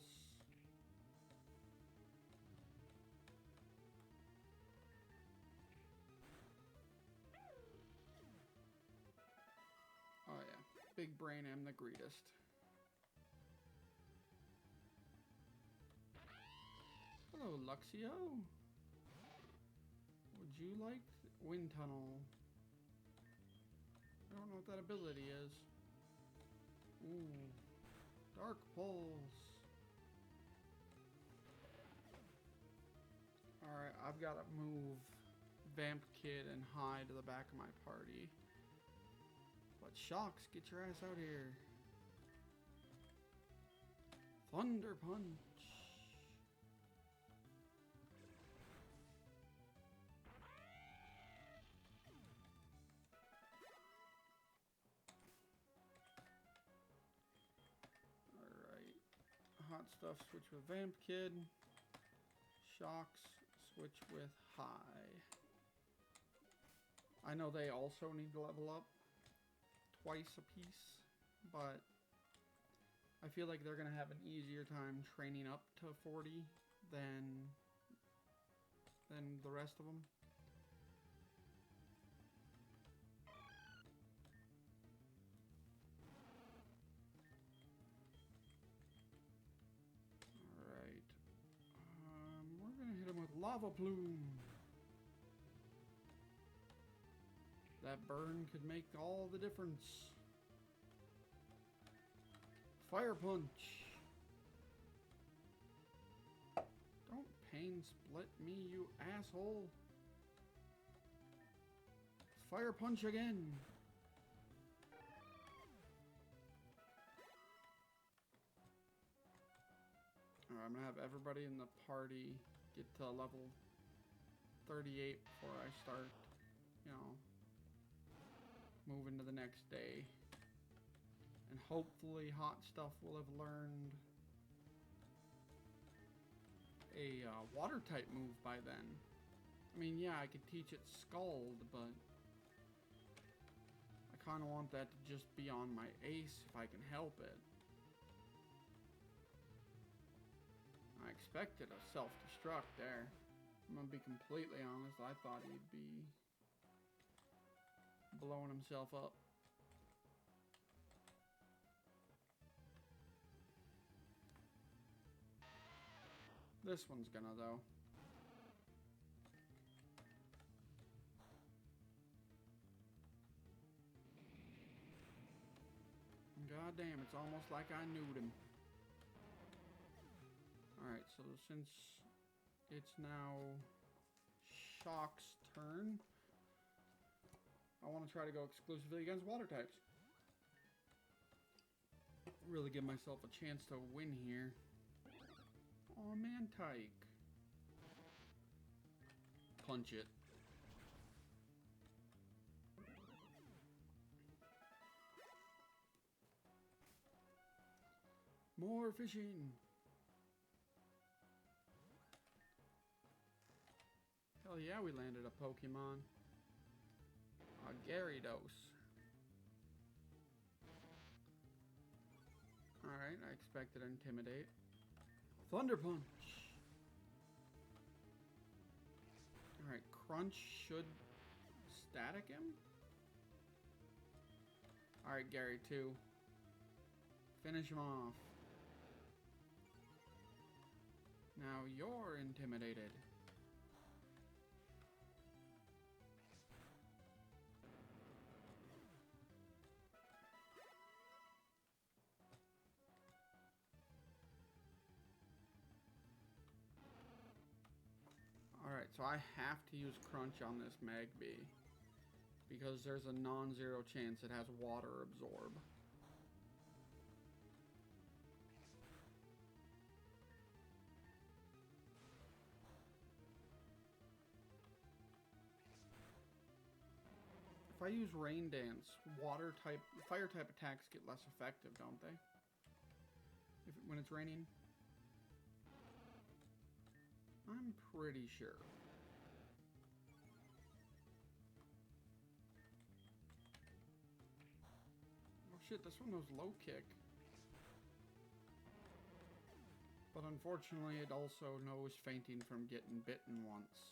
Oh yeah, big brain am the greatest. Hello, Luxio. Would you like Wind Tunnel? I don't know what that ability is. Ooh, Dark Pulse. Alright, I've got to move Vamp Kid and High to the back of my party. But Shocks, get your ass out here. Thunder Punch. Hot Stuff, switch with Vamp Kid. Shocks, switch with High. I know they also need to level up twice a piece, but I feel like they're going to have an easier time training up to 40 than the rest of them. Lava Plume. That burn could make all the difference. Fire Punch. Don't pain split me, you asshole. Fire Punch again. Alright, I'm gonna have everybody in the party get to level 38 before I start, you know, moving to the next day. And hopefully Hot Stuff will have learned a water type move by then. I mean, yeah, I could teach it Scald, but I kind of want that to just be on my ace if I can help it. I expected a self-destruct there. I'm gonna be completely honest, I thought he'd be blowing himself up. This one's gonna, though. God damn, it's almost like I knew him. Alright, so since it's now Shock's turn, I want to try to go exclusively against water types. Really give myself a chance to win here. Oh, Mantike. Punch it. More fishing. Hell yeah, we landed a Pokemon. A Gyarados. Alright, I expected to Intimidate. Thunder Punch. Alright, Crunch should static him. Alright, Gary 2. Finish him off. Now you're intimidated. Alright, so I have to use Crunch on this Magby because there's a non-zero chance it has Water Absorb. I use Rain Dance, fire type attacks get less effective, don't they? When it's raining? I'm pretty sure. Oh shit, this one knows low kick. But unfortunately, it also knows fainting from getting bitten once.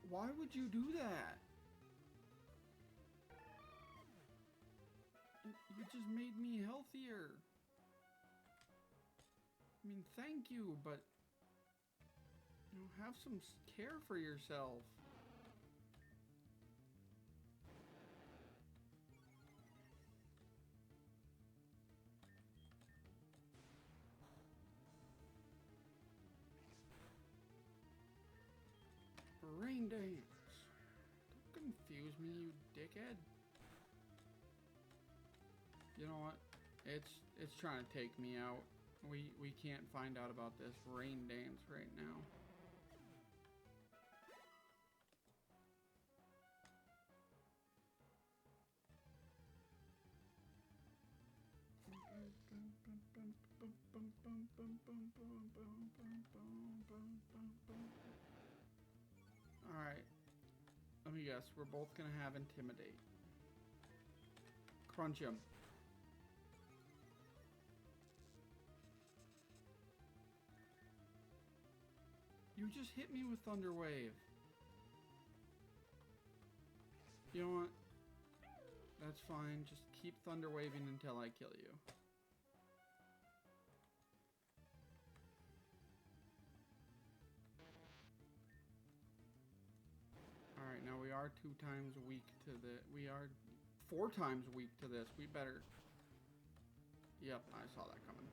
Why would you do that? You just made me healthier. I mean, thank you, but you know, have some care for yourself. Rain Dance. Don't confuse me, you dickhead. You know what? It's trying to take me out. We can't find out about this Rain Dance right now. Alright. Let me guess. We're both gonna have Intimidate. Crunch him. You just hit me with Thunder Wave. You know what? That's fine. Just keep Thunder Waving until I kill you. Alright, now we are 2 times weak to the... We are 4 times weak to this. We better... Yep, I saw that coming.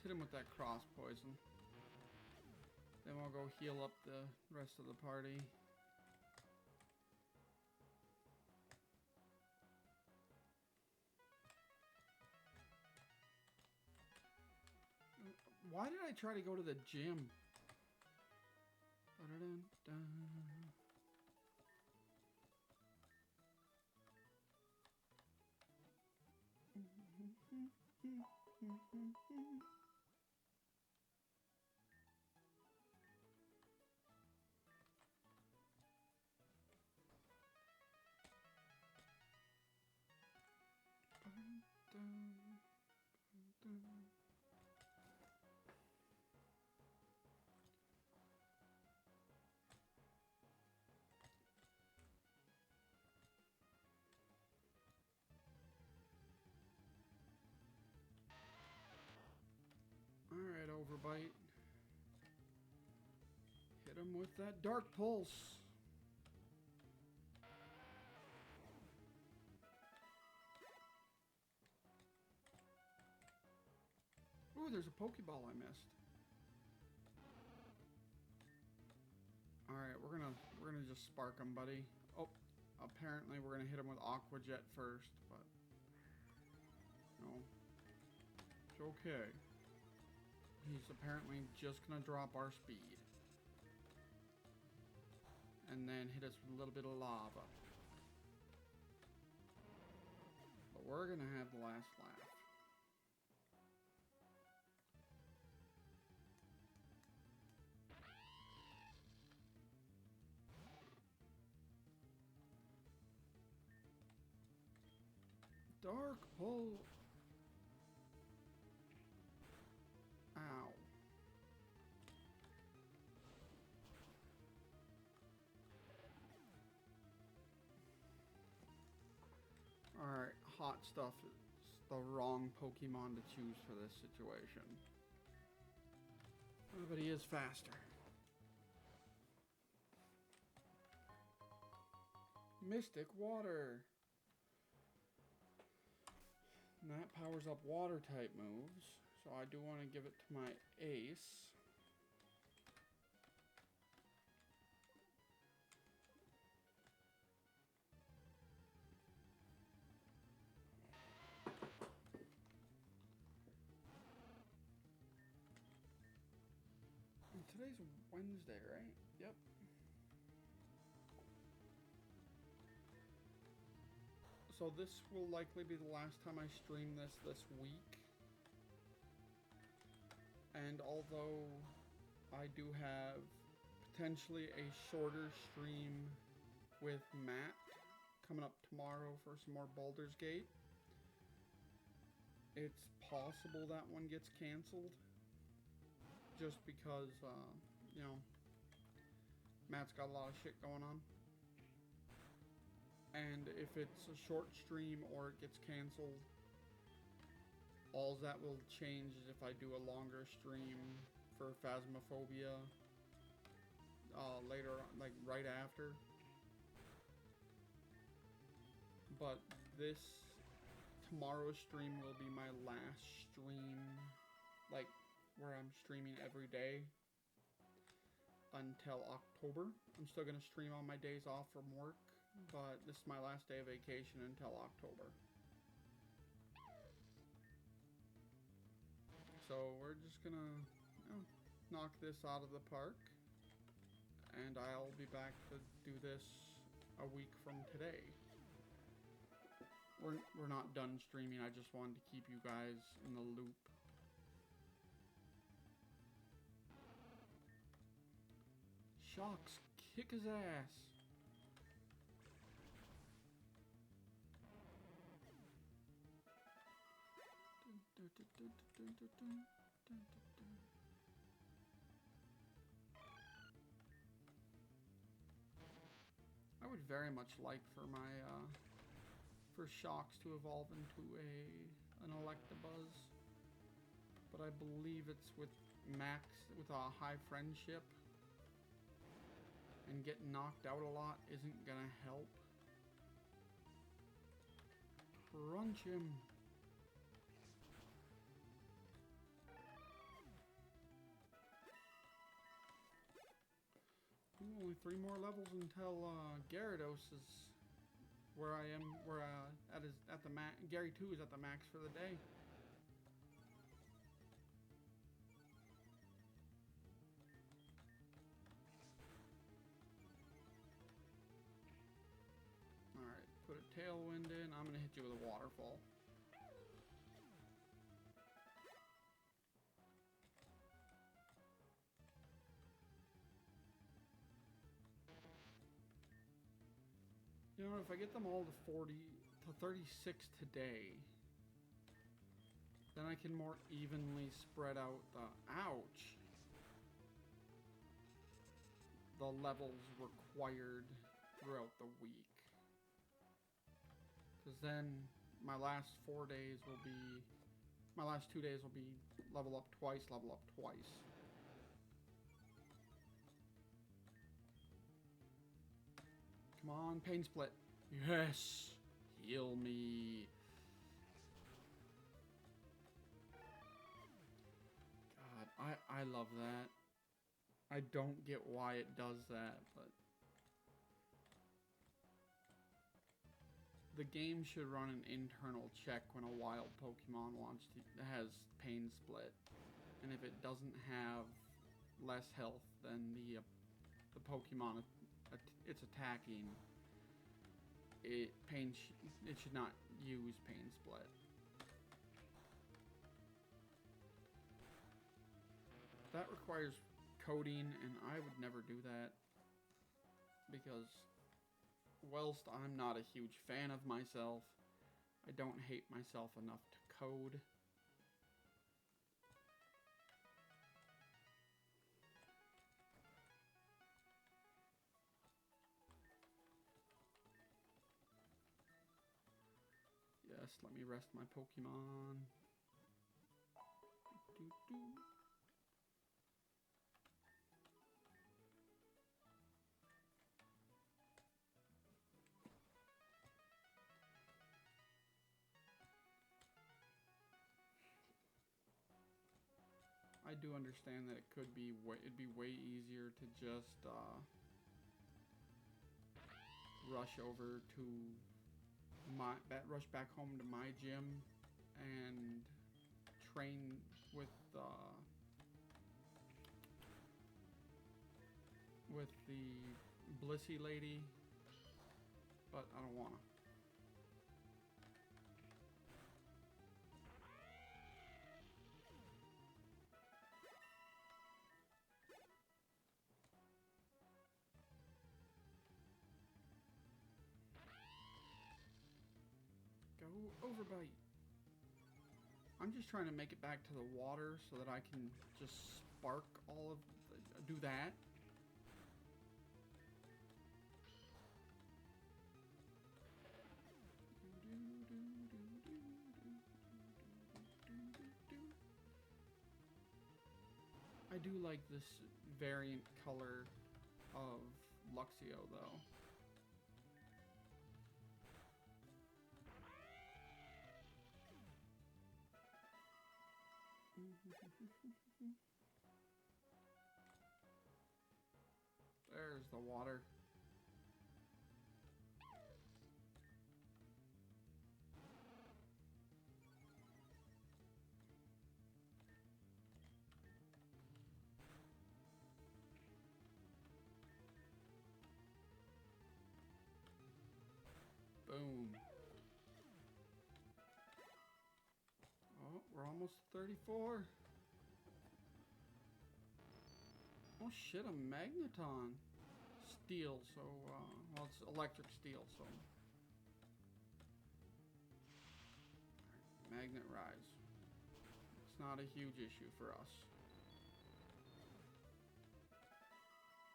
Hit him with that cross poison. Then we'll go heal up the rest of the party. Why did I try to go to the gym? Alright, Overbite. Hit him with that Dark Pulse. Ooh, there's a Pokeball I missed. Alright, we're gonna just spark him, buddy. Oh, apparently we're gonna hit him with Aqua Jet first, but no. It's okay. He's apparently just gonna drop our speed. And then hit us with a little bit of lava. But we're gonna have the last laugh. Dark Pull. Ow. Alright, Hot Stuff is the wrong Pokemon to choose for this situation. But he is faster. Mystic Water. And that powers up water type moves. So I do want to give it to my ace. And today's Wednesday, right? Yep. So this will likely be the last time I stream this week. And although I do have potentially a shorter stream with Matt coming up tomorrow for some more Baldur's Gate, it's possible that one gets canceled. Just because, you know, Matt's got a lot of shit going on. And if it's a short stream or it gets canceled, all that will change is if I do a longer stream for Phasmophobia later on, like right after. But tomorrow's stream will be my last stream, like where I'm streaming every day until October. I'm still gonna stream on my days off from work, but this is my last day of vacation until October. So we're just gonna, you know, knock this out of the park, and I'll be back to do this a week from today. We're not done streaming, I just wanted to keep you guys in the loop. Shocks, kick his ass. I would very much like for my for Shocks to evolve into an Electabuzz, but I believe it's with Max with a high friendship, and getting knocked out a lot isn't gonna help. Crunch him. Ooh, only 3 more levels until Gyarados is where I am. At the max. Gary 2 is at the max for the day. All right, put a Tailwind in. I'm gonna hit you with a Waterfall. You know, if I get them all to 36 today, then I can more evenly spread out the levels required throughout the week. Because then my last 2 days will be level up twice. Come on, Pain Split. Yes! Heal me. God, I love that. I don't get why it does that, but the game should run an internal check when a wild Pokemon has Pain Split. And if it doesn't have less health than the Pokemon it's attacking, it should not use Pain Split. That requires coding, and I would never do that because whilst I'm not a huge fan of myself, I don't hate myself enough to code. Yes, let me rest my Pokemon. I do understand that it could be it'd be way easier to just rush over to rush back home to my gym and train with the Blissey lady, but I don't wanna. Go overbite. I'm just trying to make it back to the water so that I can just spark all of do that. I do like this variant color of Luxio though. There's the water. Boom. Oh, we're almost 34. Oh shit, a Magneton. Steel, so, well, it's electric steel, so. Magnet Rise. It's not a huge issue for us.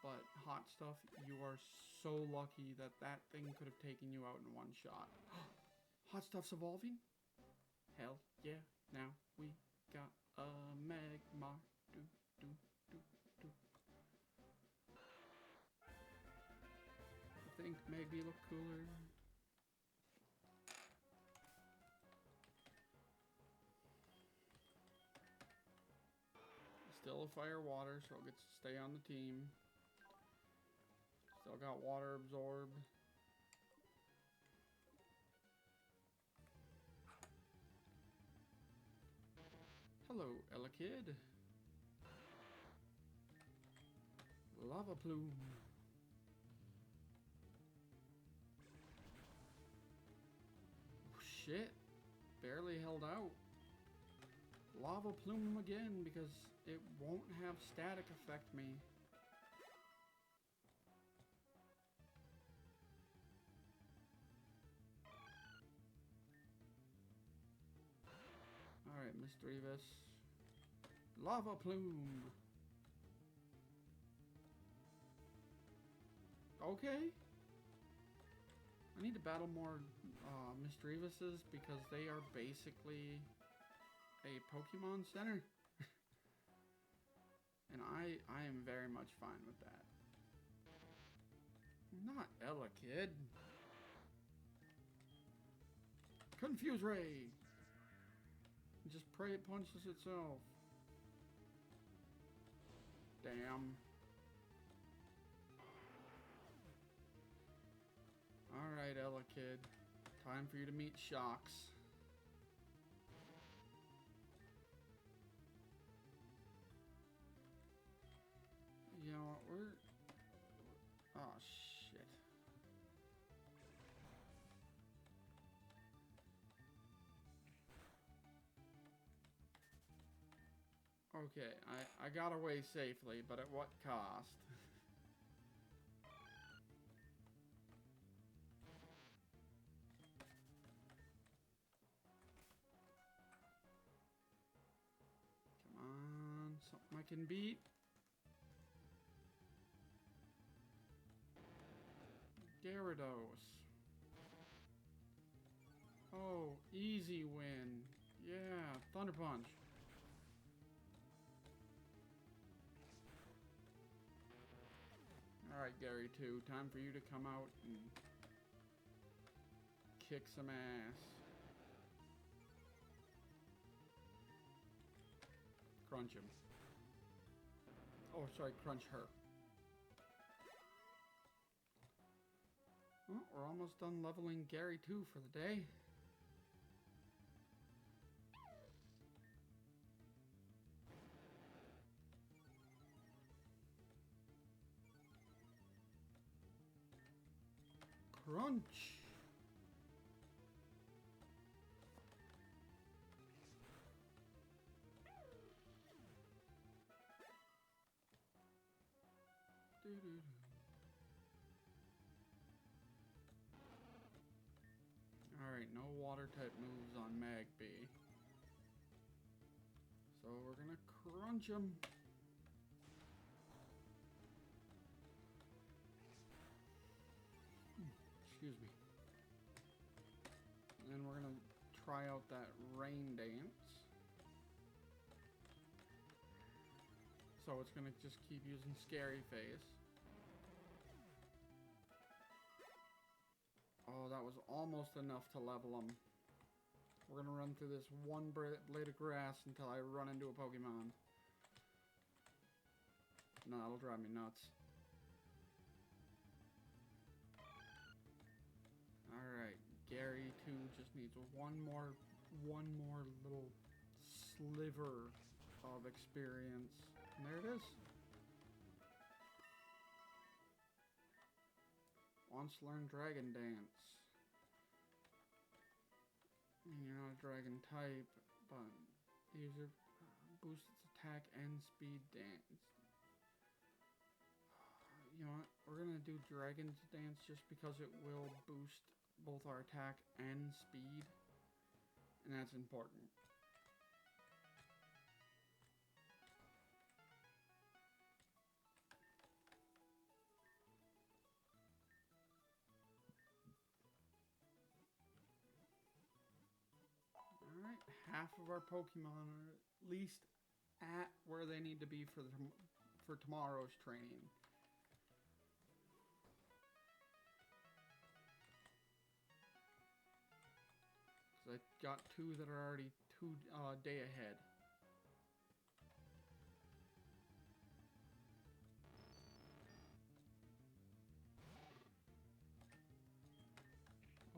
But Hot Stuff, you are so lucky that that thing could have taken you out in one shot. Hot Stuff's evolving? Hell yeah. Now we got a Magmar. Do, do, do, do. I think maybe look cooler. Still a fire water, so it gets to stay on the team. Still got water absorb. Hello, Elekid. Lava Plume. Oh, shit. Barely held out. Lava Plume again because it won't have static affect me. Alright, Misdreavus. Lava Plume. Okay. I need to battle more Misdreavuses because they are basically a Pokemon Center. And I am very much fine with that. Not Elekid. Confuse Ray. Just pray it punches itself. Damn. Alright, Elekid. Time for you to meet Shocks. You know what, we're... Oh, shit. Okay, I got away safely, but at what cost? Come on, something I can beat. Gyarados. Oh, easy win. Yeah, Thunder Punch. Alright, Gary 2, time for you to come out and kick some ass. Crunch him. Oh, sorry, Crunch her. Well, we're almost done leveling Gary 2 for the day. Crunch! Alright, no water type moves on Magby. So we're gonna crunch him. Excuse me. And then we're gonna try out that rain dance. So it's gonna just keep using Scary Face. Oh, that was almost enough to level him. We're gonna run through this one blade of grass until I run into a Pokemon. No, that'll drive me nuts. Alright, Gary 2 just needs one more little sliver of experience. And there it is. Wants to learn Dragon Dance. You're not a dragon type, but the user boosts its attack and speed dance. You know what? We're gonna do Dragon's Dance just because it will boost both our attack and speed. And that's important. Alright, half of our Pokemon are at least at where they need to be for tomorrow's training. I got 2 that are already 2 day ahead.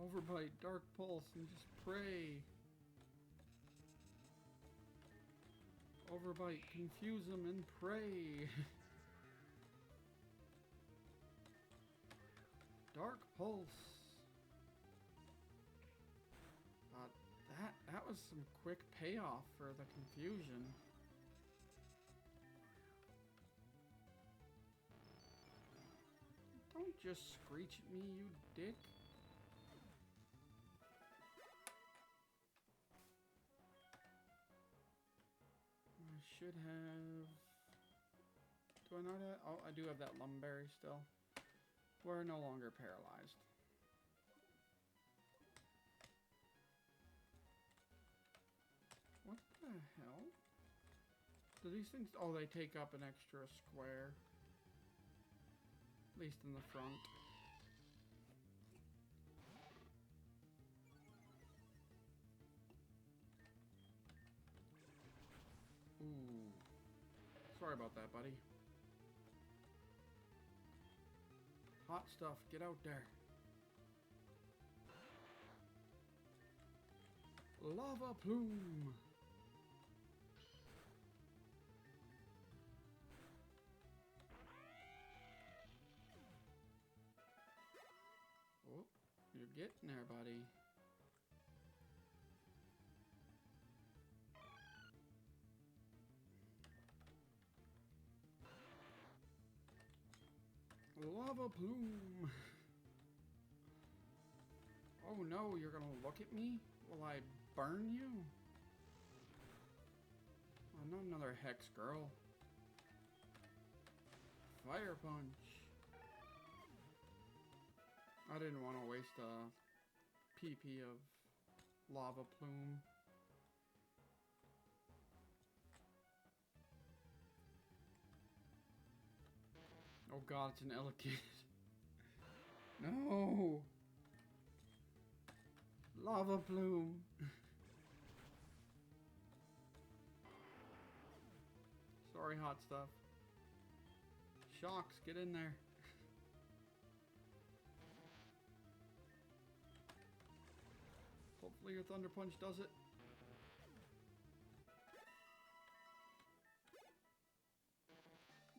Overbite, Dark Pulse, and just pray. Overbite, confuse them and pray. Dark Pulse. That was some quick payoff for the confusion. Don't just screech at me, you dick. I should have... Do I not have... Oh, I do have that Lumberry still. We're no longer paralyzed. What the hell? Do these things... Oh, they take up an extra square. At least in the front. Ooh. Sorry about that, buddy. Hot stuff, get out there. Lava Plume. Oh, you're getting there, buddy. Lava Plume. Oh no, you're gonna look at me? Will I burn you? Oh, not another Hex Girl. Fire Punch. I didn't want to waste a PP of Lava Plume. Oh god, it's an Elekid. No! Lava Plume. Sorry, hot stuff. Shocks, get in there. Hopefully your Thunder Punch does it.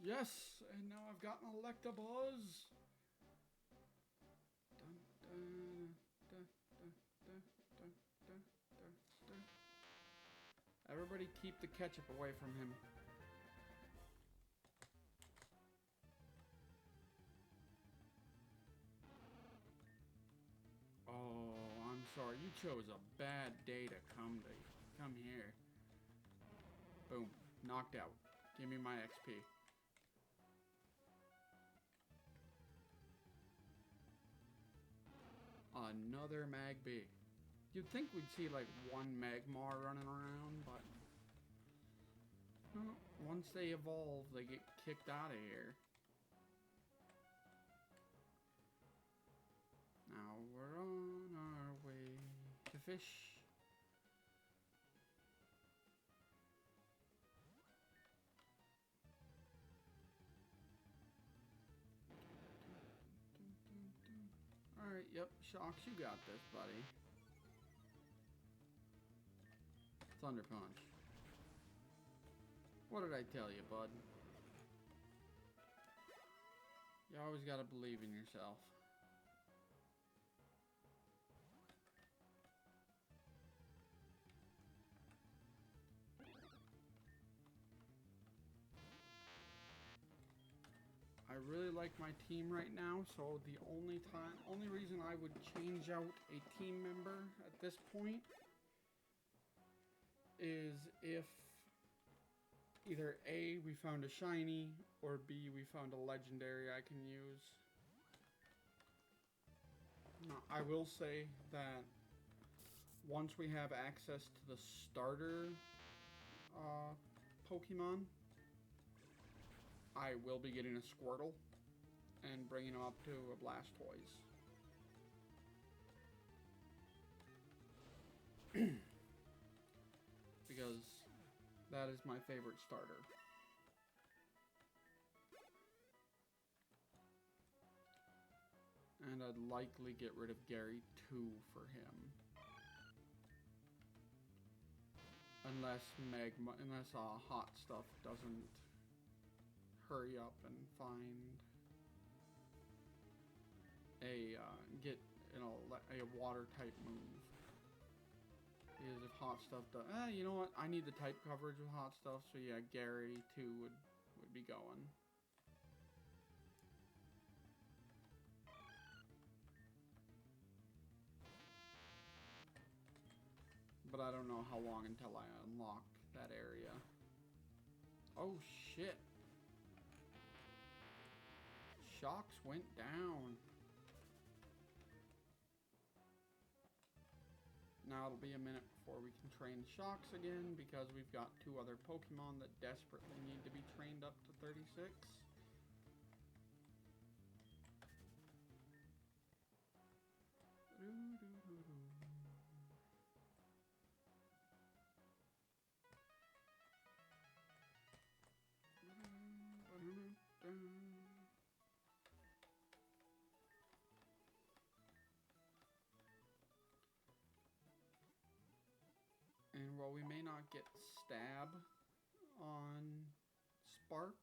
Yes, and now I've got an Electabuzz. Dun, dun, dun, dun, dun, dun, dun, dun, dun. Everybody keep the ketchup away from him. Oh, I'm sorry. You chose a bad day to come here. Boom. Knocked out. Give me my XP. Another Magby. You'd think we'd see like one Magmar running around, but no, once they evolve, they get kicked out of here. Now we're on our way to fish. Alright, yep, Shocks, you got this, buddy. Thunder Punch. What did I tell you, bud? You always gotta believe in yourself. I really like my team right now, so the only reason I would change out a team member at this point is if either A, we found a shiny, or B, we found a legendary I can use. Now, I will say that once we have access to the starter Pokemon, I will be getting a Squirtle and bringing him up to a Blastoise. Because that is my favorite starter. And I'd likely get rid of Gary too for him. Unless Hot Stuff doesn't hurry up and find a water type move. Because if Hot Stuff does, you know what? I need the type coverage with Hot Stuff, so yeah, Gary too would be going. But I don't know how long until I unlock that area. Oh shit. Shocks went down. Now it'll be a minute before we can train Shocks again because we've got two other Pokemon that desperately need to be trained up to 36. And while we may not get Stab on Spark,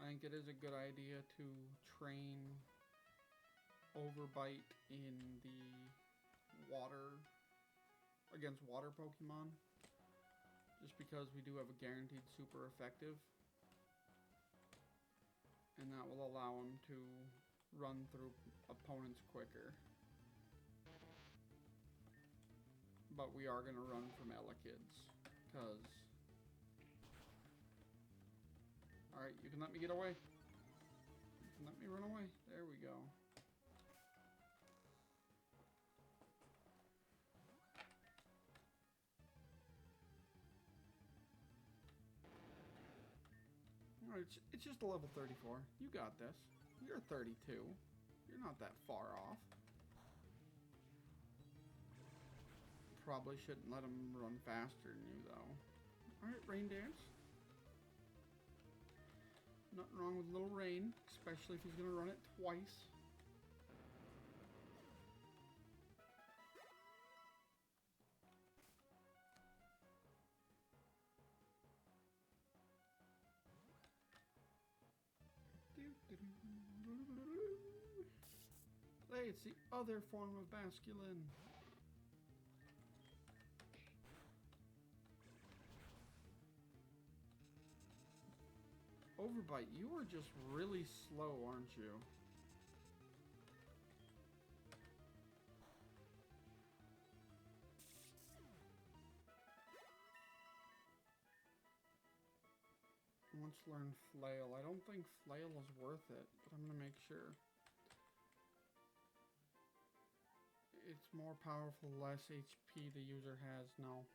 I think it is a good idea to train Overbite in the against water Pokemon. Just because we do have a guaranteed super effective. And that will allow him to run through opponents quicker. But we are going to run from Elekid's, because... Alright, you can let me get away. You can let me run away. There we go. Alright, it's just a level 34. You got this. You're 32. You're not that far off. Probably shouldn't let him run faster than you, though. Alright, Rain Dance. Nothing wrong with a little rain, especially if he's gonna run it twice. Hey, it's the other form of Basculin. Overbite, you are just really slow, aren't you? Once learned Flail. I don't think Flail is worth it, but I'm gonna make sure. It's more powerful, less HP the user has now.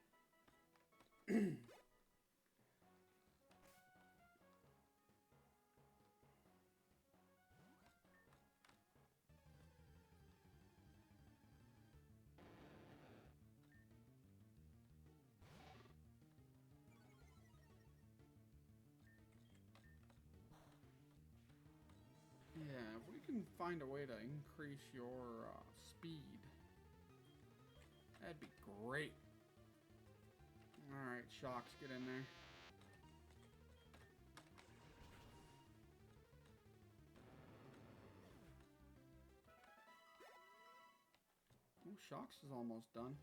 Yeah, if we can find a way to increase your speed, that'd be great. Alright, Shocks, get in there. Oh, Shocks is almost done.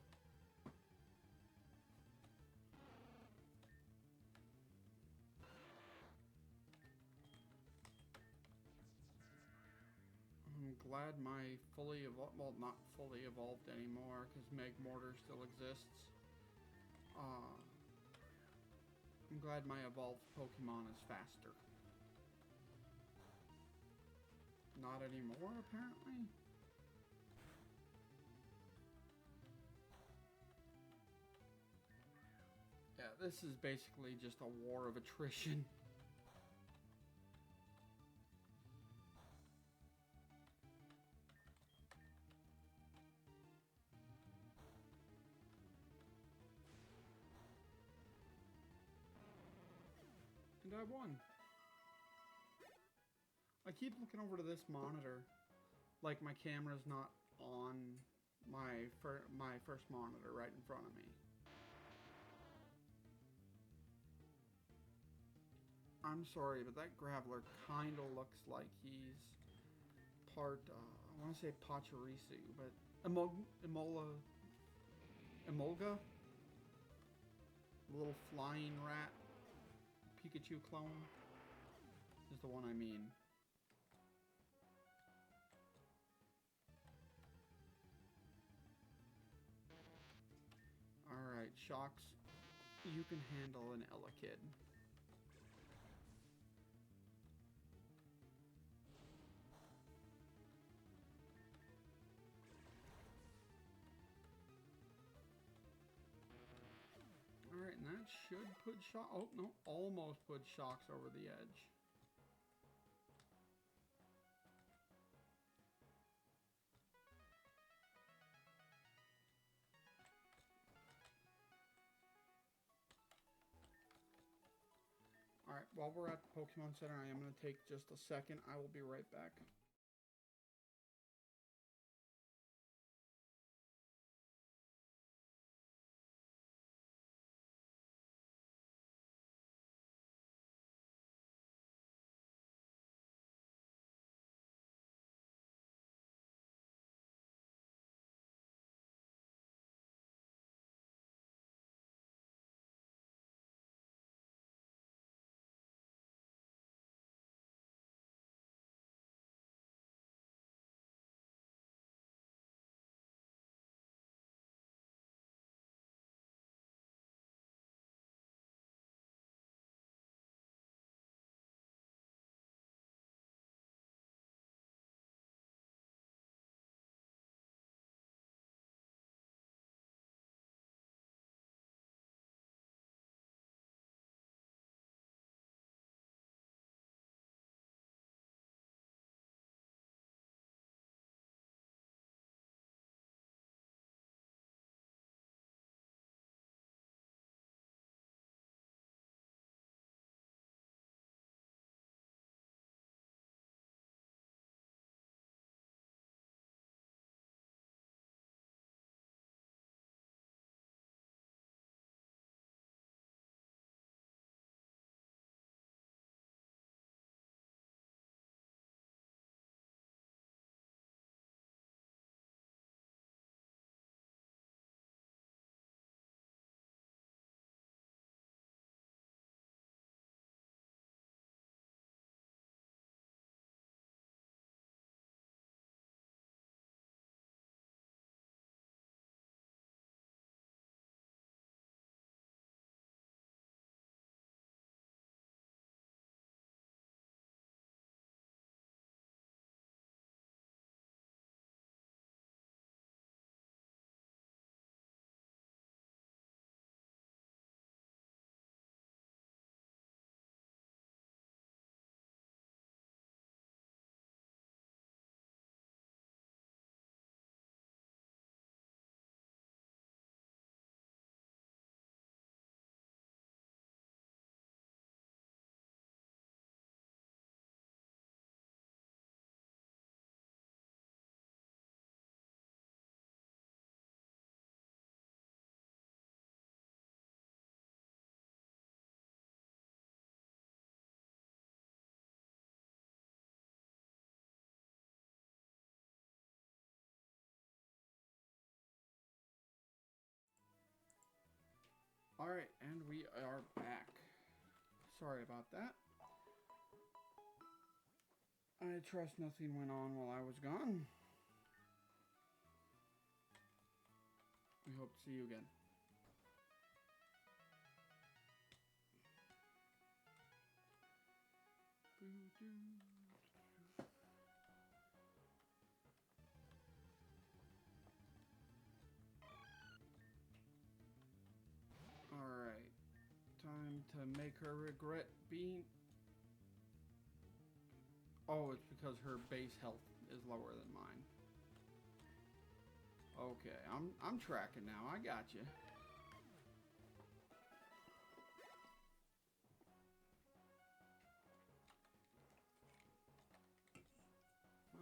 I'm glad my fully evolved, well, not fully evolved anymore, because Magmortar still exists. I'm glad my evolved Pokemon is faster. Not anymore, apparently. Yeah, this is basically just a war of attrition. And I won. I keep looking over to this monitor, like my camera's not on my first monitor right in front of me. I'm sorry, but that Graveler kinda looks like he's part, I want to say Pachirisu, but Emolga? The little flying rat Pikachu clone is the one I mean. Alright, Shocks, you can handle an Elekid. Alright, and that should put Shocks... Oh, no, almost put Shocks over the edge. Alright, while we're at the Pokemon Center, I am going to take just a second. I will be right back. Alright, and we are back. Sorry about that. I trust nothing went on while I was gone. We hope to see you again. Alright. Time to make her regret being... Oh, it's because her base health is lower than mine. Okay, I'm tracking now. I got you.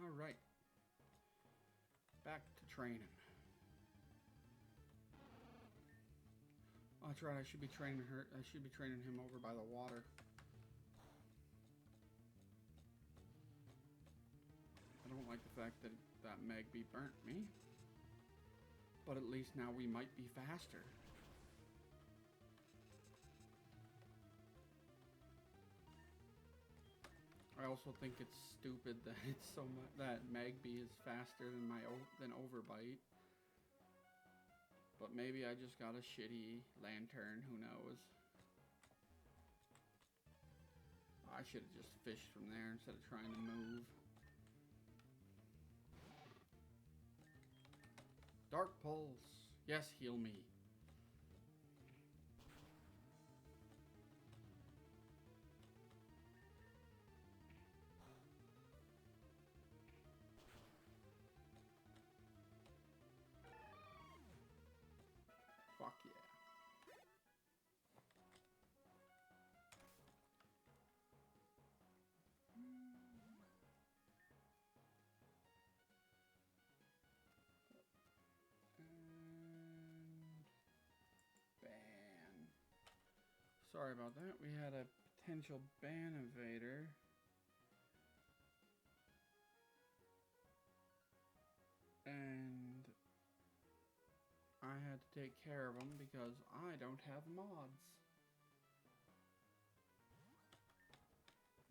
All right. Back to training. Oh, that's right. I should be training her. I should be training him over by the water. I don't like the fact that Magby burnt me. But at least now we might be faster. I also think it's stupid that it's so much that Magby is faster than than Overbite. But maybe I just got a shitty lantern, who knows. I should have just fished from there instead of trying to move. Dark Pulse. Yes, heal me. Fuck yeah. Ban. Sorry about that. We had a potential ban invader. And I had to take care of him because I don't have mods.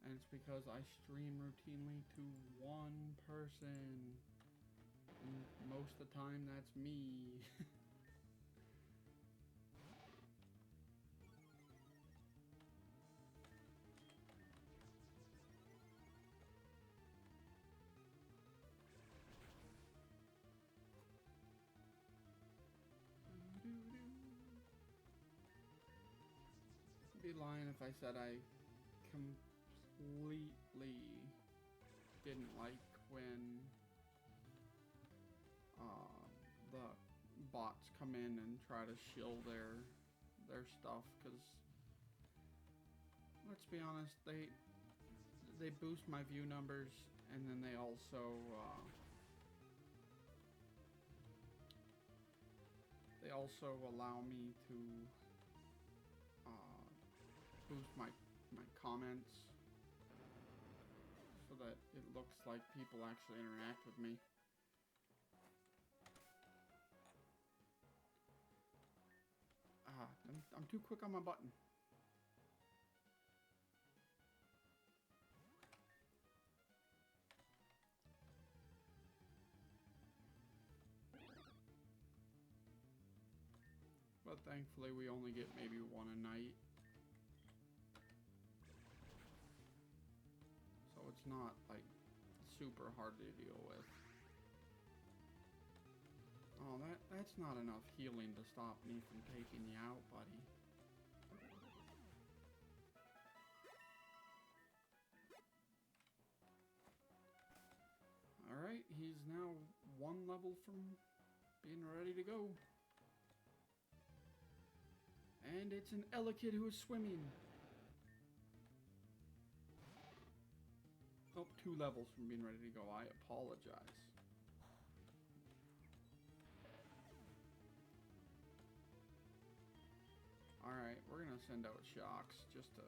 And it's because I stream routinely to one person. And most of the time, that's me. I'd be lying if I said I completely didn't like when the bots come in and try to shill their stuff, because let's be honest, they boost my view numbers, and then they also allow me to boost my comments so that it looks like people actually interact with me. I'm too quick on my button. But thankfully we only get maybe one a night. So it's not like super hard to deal with. Oh, that's not enough healing to stop me from taking you out, buddy. Alright, he's now one level from being ready to go. And it's an Elekid who is swimming. Oh, 2 levels from being ready to go. I apologize. Alright, we're gonna send out Shocks just to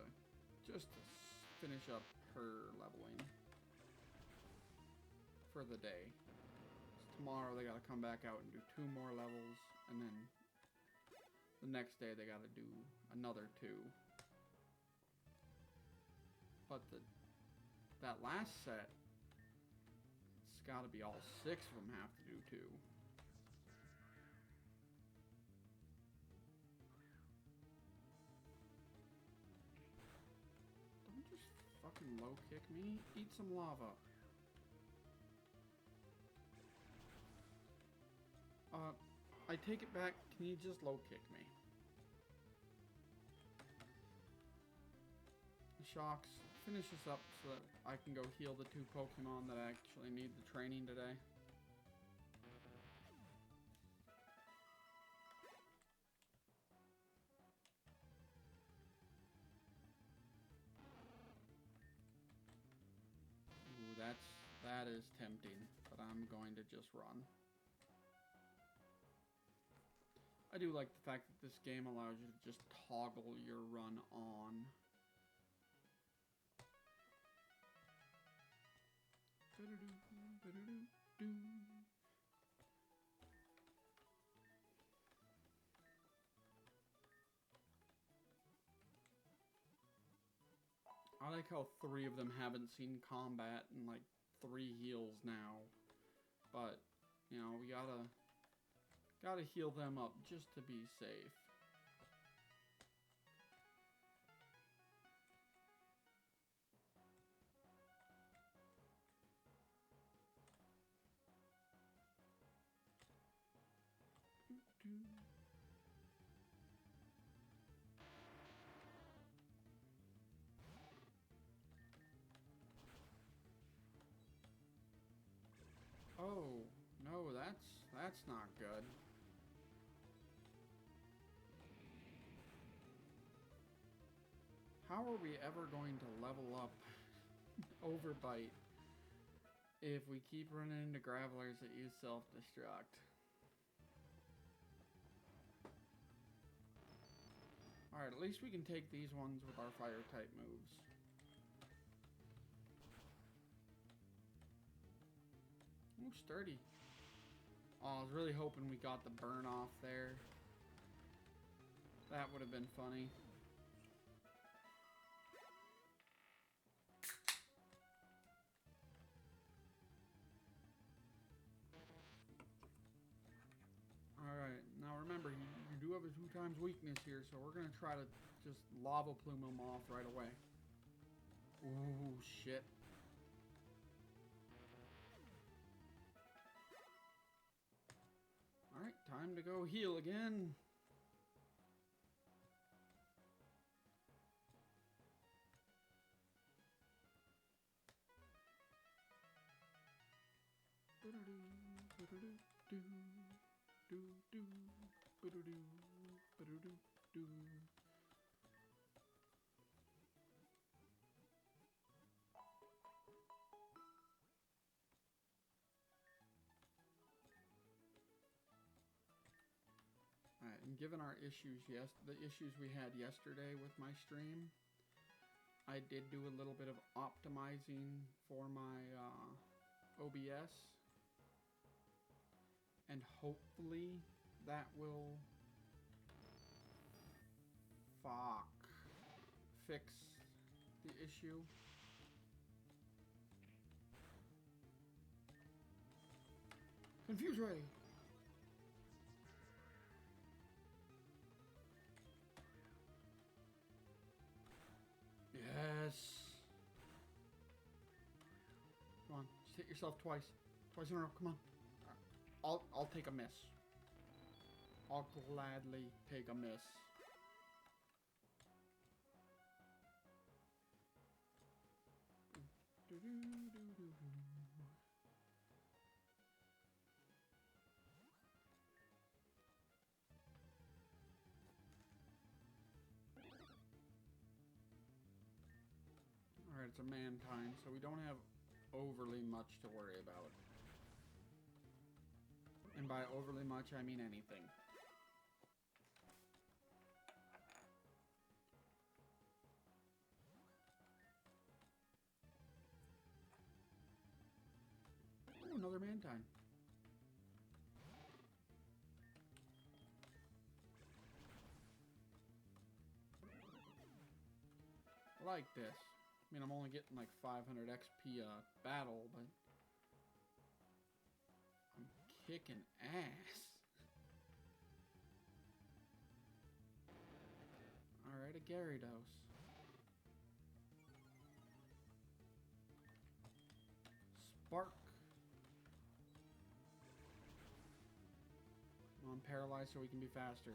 finish up her leveling for the day. Tomorrow they gotta come back out and do 2 more levels, and then the next day they gotta do another 2. But that last set, it's gotta be all 6 of them have to do 2. Don't just fucking low kick me. Eat some lava. I take it back. Can you just low kick me? Shocks, finish this up so that I can go heal the 2 Pokemon that actually need the training today. Ooh, that is tempting, but I'm going to just run. I do like the fact that this game allows you to just toggle your run on. I like how 3 of them haven't seen combat and like 3 heals now. But, you know, we gotta heal them up just to be safe. Oh, no, that's not good. How are we ever going to level up Overbite if we keep running into Gravelers that use self-destruct? Alright, at least we can take these ones with our fire-type moves. Ooh, sturdy. Oh, I was really hoping we got the burn off there. That would have been funny. Alright, now remember, you do have a 2x weakness here, so we're gonna try to just lava plume them off right away. Ooh, shit. Alright, time to go heal again. Alright, and given our issues, the issues we had yesterday with my stream, I did do a little bit of optimizing for my OBS, and hopefully that will fix the issue. Confuse Ray! Yes! Come on, just hit yourself twice. Twice in a row, come on. I'll take a miss. I'll gladly take a miss. Alright, it's a Mantine, so we don't have overly much to worry about. And by overly much, I mean anything. Ooh, another Mantine. I like this. I mean, I'm only getting like 500 XP a battle, but I'm kicking ass. Alright, a Gyarados. Spark. Come on, paralyzed so we can be faster.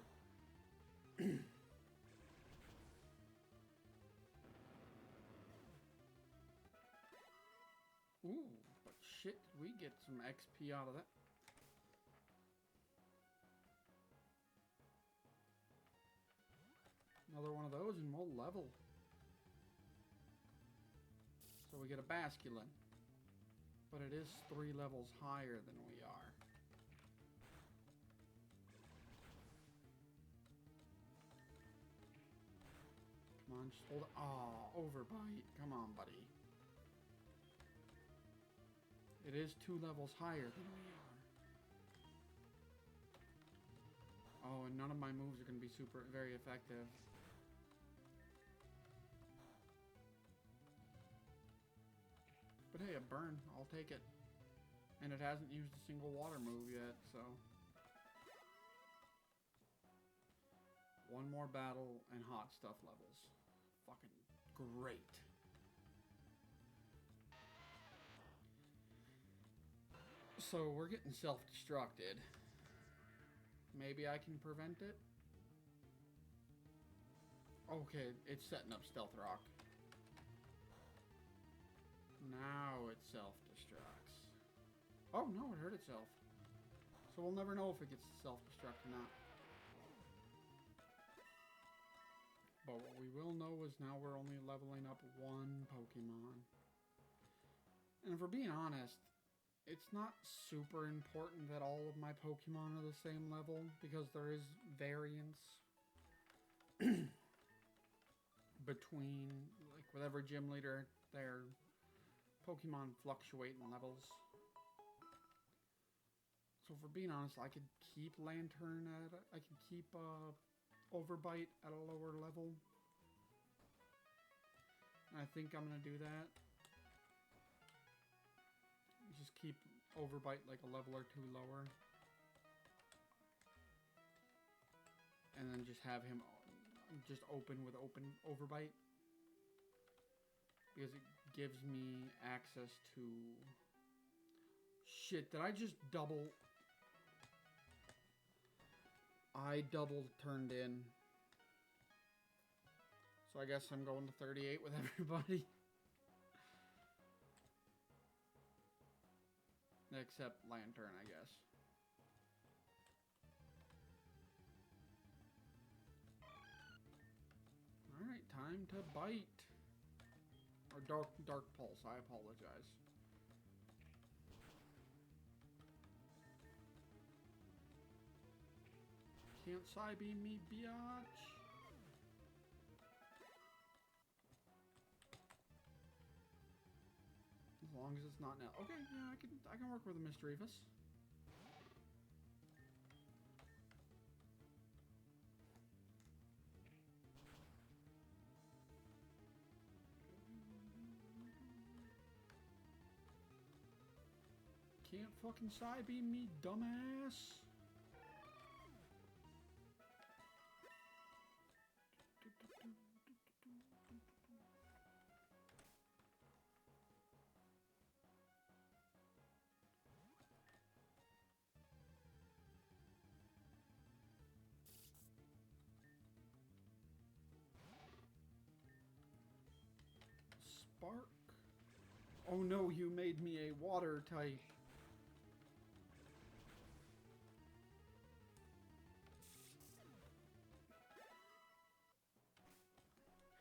Ooh, but shit, we get some XP out of that. Another one of those and we'll level. So we get a Basculin. But it is 3 levels higher than we are. Come on, just hold it. Oh, overbite. Come on, buddy. It is 2 levels higher than we are. Oh, and none of my moves are going to be very effective. But hey, a burn. I'll take it. And it hasn't used a single water move yet, so... One more battle and hot stuff levels. Fucking great. So we're getting self-destructed. Maybe I can prevent it? Okay, it's setting up Stealth Rock. Now it self-destructs. Oh no, it hurt itself. So we'll never know if it gets self-destruct or not. But what we will know is now we're only leveling up 1 Pokemon. And if we're being honest, it's not super important that all of my Pokemon are the same level, because there is variance between, like, with every gym leader, their Pokemon fluctuate in levels. So if we're being honest, I could keep Lantern at, I could keep Overbite at a lower level. And I think I'm gonna do that. Just keep Overbite like a level or 2 lower. And then just have him just open with Overbite. Because it gives me access to... Shit, did I just double... I double turned in. So I guess I'm going to 38 with everybody. Except Lantern, I guess. Alright, time to bite. Or Dark Pulse, I apologize. Can't Psybeam me, biatch. As long as it's not now. Okay, yeah, I can work with a Misdreavus. Can't fucking Psybeam me, dumbass. Spark? Oh no, you made me a water type.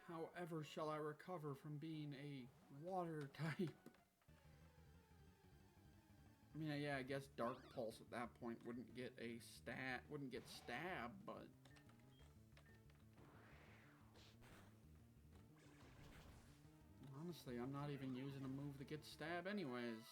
However shall I recover from being a water type? I mean, yeah, I guess Dark Pulse at that point wouldn't get stabbed, but... Honestly, I'm not even using a move that gets stabbed anyways.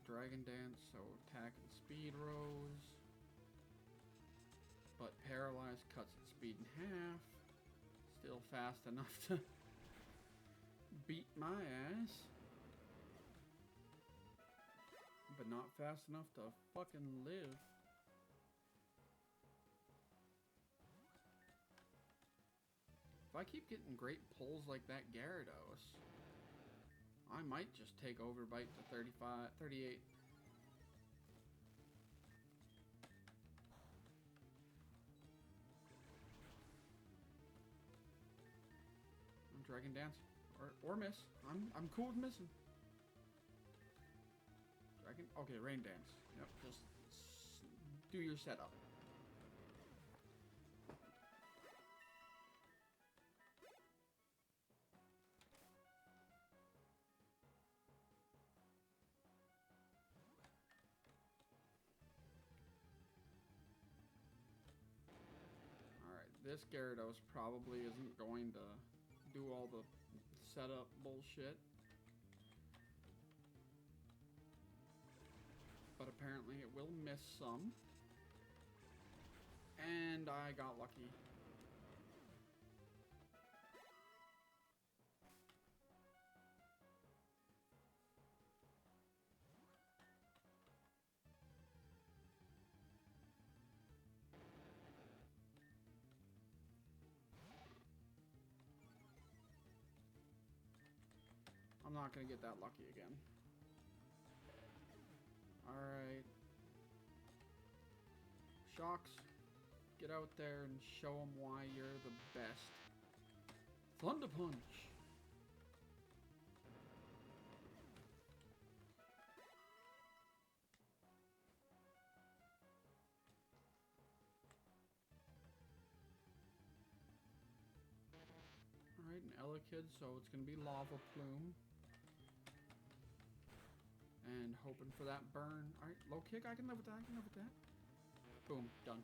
Dragon Dance, so attack and speed rose. But Paralyzed cuts its speed in half. Still fast enough to beat my ass. But not fast enough to fucking live. If I keep getting great pulls like that Gyarados, I might just take Overbite to 35, 38. Dragon Dance or miss. I'm cool with missing. Dragon. Okay, Rain Dance. Yep. Just do your setup. All right. This Gyarados probably isn't going to do all the setup bullshit. But apparently it will miss some. And I got lucky. I'm not gonna get that lucky again. Alright. Shocks, get out there and show them why you're the best. Thunder Punch! Alright, an Elekid, so it's gonna be Lava Plume. And hoping for that burn. Alright, low kick, I can live with that, I can live with that. Boom, done.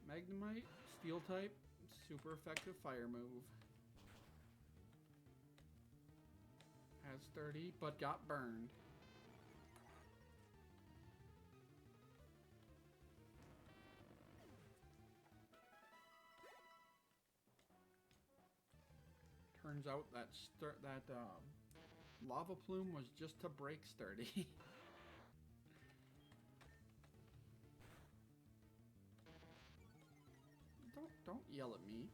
Magnemite, Steel type, super effective fire move. Has 30, but got burned. Turns out that Lava Plume was just to break Sturdy. Don't yell at me.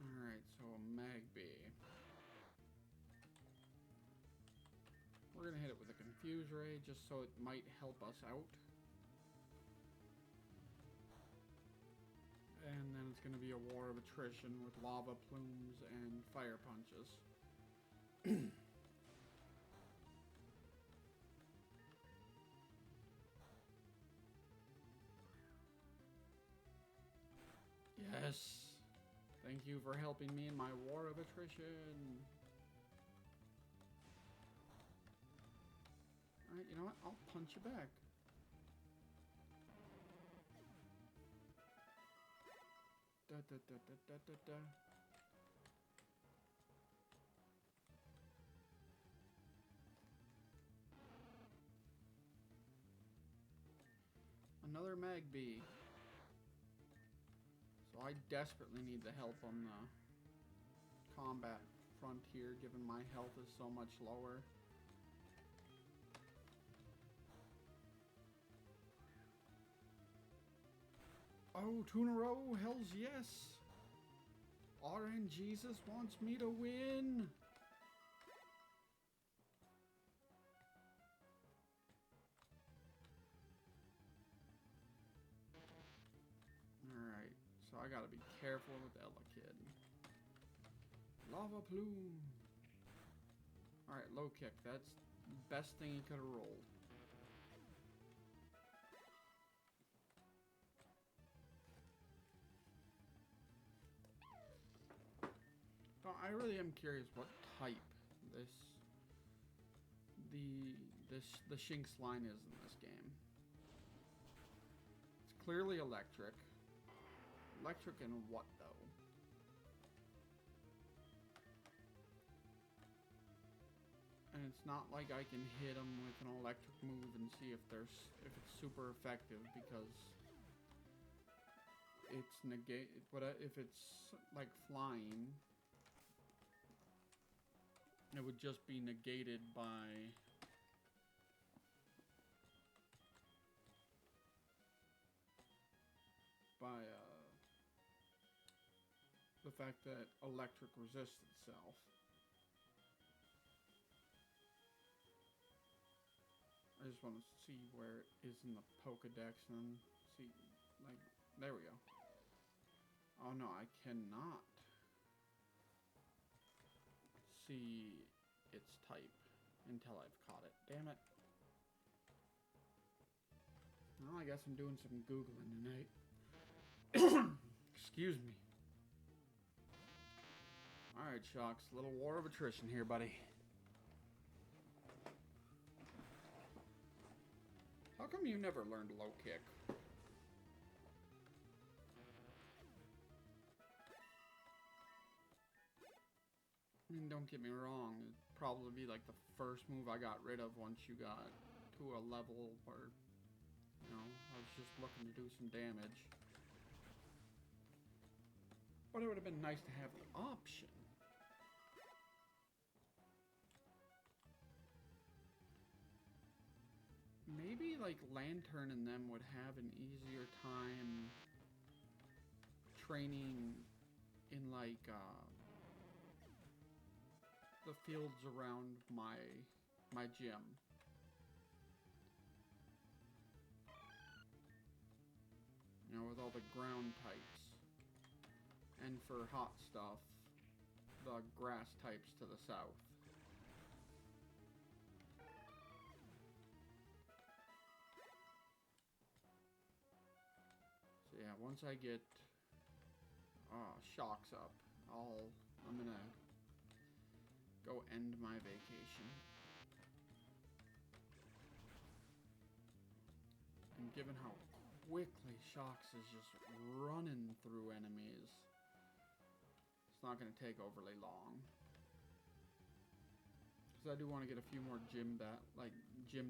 Alright, so a Magby. We're gonna hit it with a Confuse Ray just so it might help us out. And then it's gonna be a war of attrition with Lava Plumes and Fire Punches. Yes! Thank you for helping me in my war of attrition. Alright, you know what? I'll punch you back. Da, da, da, da, da, da, da. Another Magby. So I desperately need the help on the combat frontier, given my health is so much lower. Oh, 2 in a row, hells yes! RN Jesus wants me to win! Alright, so I gotta be careful with Elekid. Lava Plume! Alright, low kick, that's the best thing he could have rolled. I really am curious what type the Shinx line is in this game. It's clearly electric. Electric and what though? And it's not like I can hit them with an electric move and see if it's super effective, because it's if it's like flying, it would just be negated by the fact that electric resists itself. I just want to see where it is in the Pokedex and see, like, there we go. Oh no, I cannot see its type until I've caught it. Damn it. Well, I guess I'm doing some Googling tonight. Excuse me. Alright, Shocks. Little war of attrition here, buddy. How come you never learned low kick? I mean, don't get me wrong. It'd probably be like the first move I got rid of once you got to a level where, you know, I was just looking to do some damage. But it would have been nice to have the option. Maybe like Lantern and them would have an easier time training in like the fields around my gym. You know, with all the ground types. And for hot stuff, the grass types to the south. So yeah, once I get Shocks up, I'm gonna go end my vacation. And given how quickly Shocks is just running through enemies, it's not going to take overly long. Because I do want to get a few more gym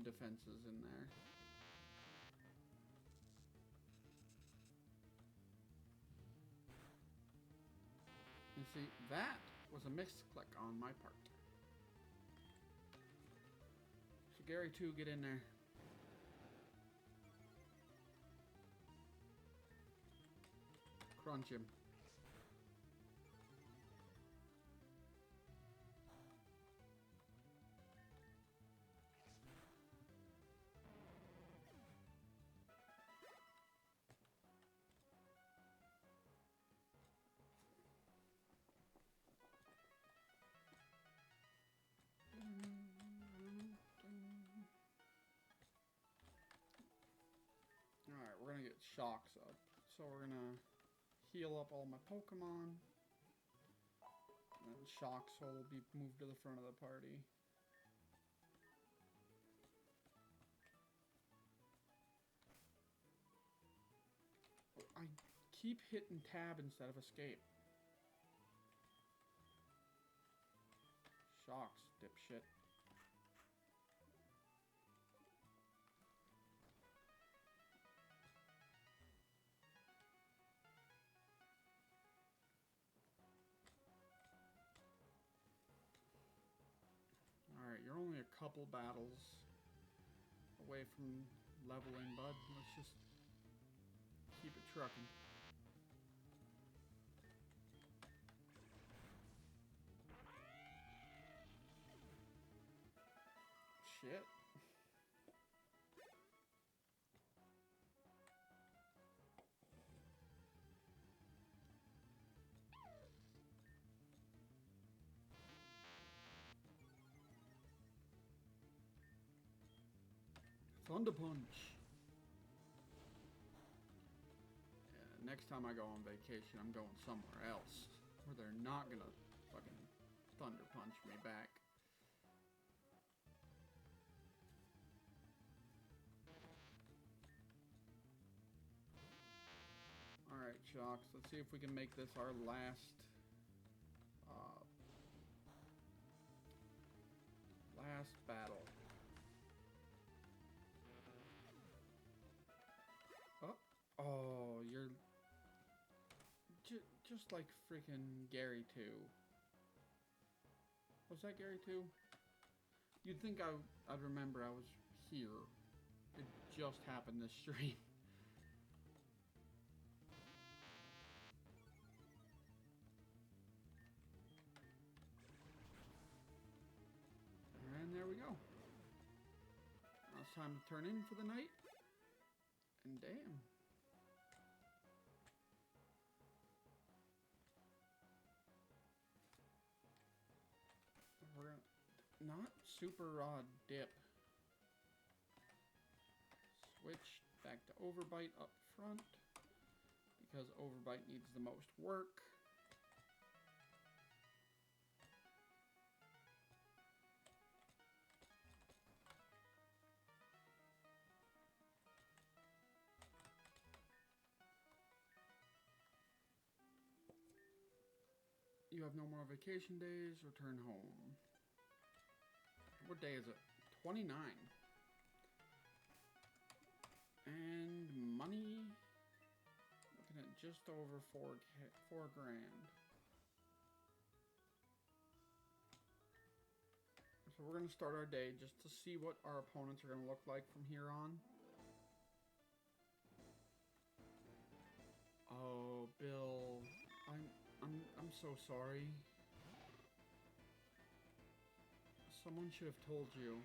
defenses in there. You see, that was a misclick on my part. So Gary 2, get in there. Crunch him. Alright, we're gonna get Shocks up. So we're gonna heal up all my Pokemon. And then Shocks will be moved to the front of the party. I keep hitting tab instead of escape. Shocks, dipshit. Alright, you're only a couple battles away from leveling, bud. Let's just keep it trucking. Shit. Thunder Punch. Yeah, next time I go on vacation, I'm going somewhere else where they're not gonna fucking Thunder Punch me back. Alright, Shocks, let's see if we can make this our last battle. Oh, you're just like freaking Gary 2. Was that Gary 2? You'd think I'd remember I was here. It just happened this stream. And there we go. Now it's time to turn in for the night. And damn. We're gonna not super raw dip. Switch back to Overbite up front because Overbite needs the most work. You have no more vacation days. Return home. What day is it? 29. And money. Looking at just over $4 grand. So we're gonna start our day just to see what our opponents are gonna look like from here on. Oh, Bill, I'm so sorry. Someone should have told you.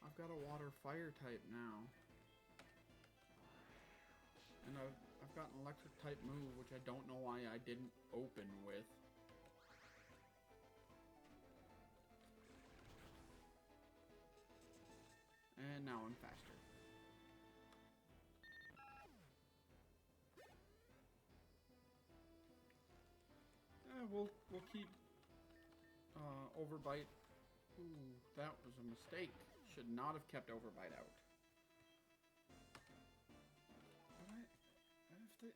I've got a water fire type now. And I've got an electric type move, which I don't know why I didn't open with. And now I'm faster. We'll keep Overbite. Ooh, that was a mistake. Should not have kept Overbite out. But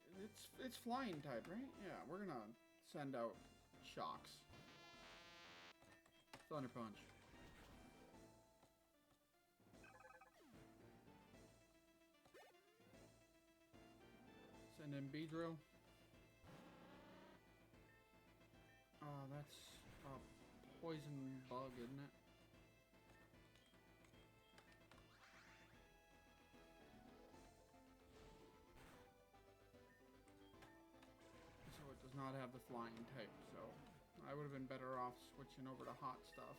it's flying type, right? Yeah, we're gonna send out Shocks. Thunder Punch. Send in Beedrill. That's a poison bug, isn't it? So it does not have the flying type, so I would have been better off switching over to hot stuff.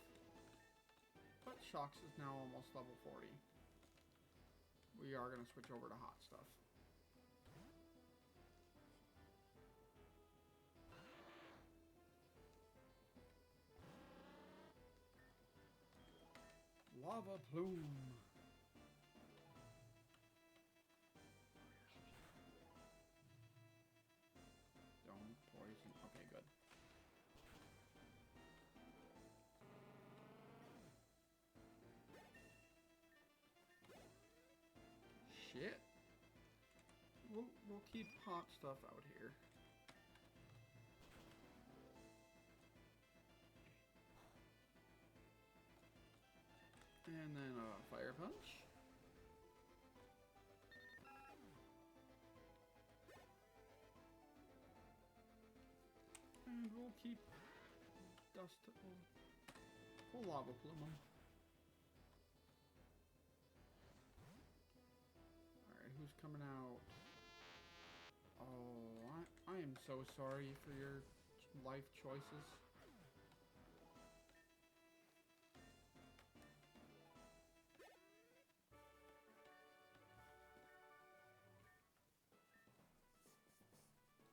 But Shocks is now almost level 40. We are going to switch over to hot stuff. Lava Plume. Don't poison. Okay, good. Shit. We'll keep hot stuff out here. And then Fire Punch. And we'll keep Dust. We'll Lava Plume him. Alright, who's coming out? Oh, I am so sorry for your life choices.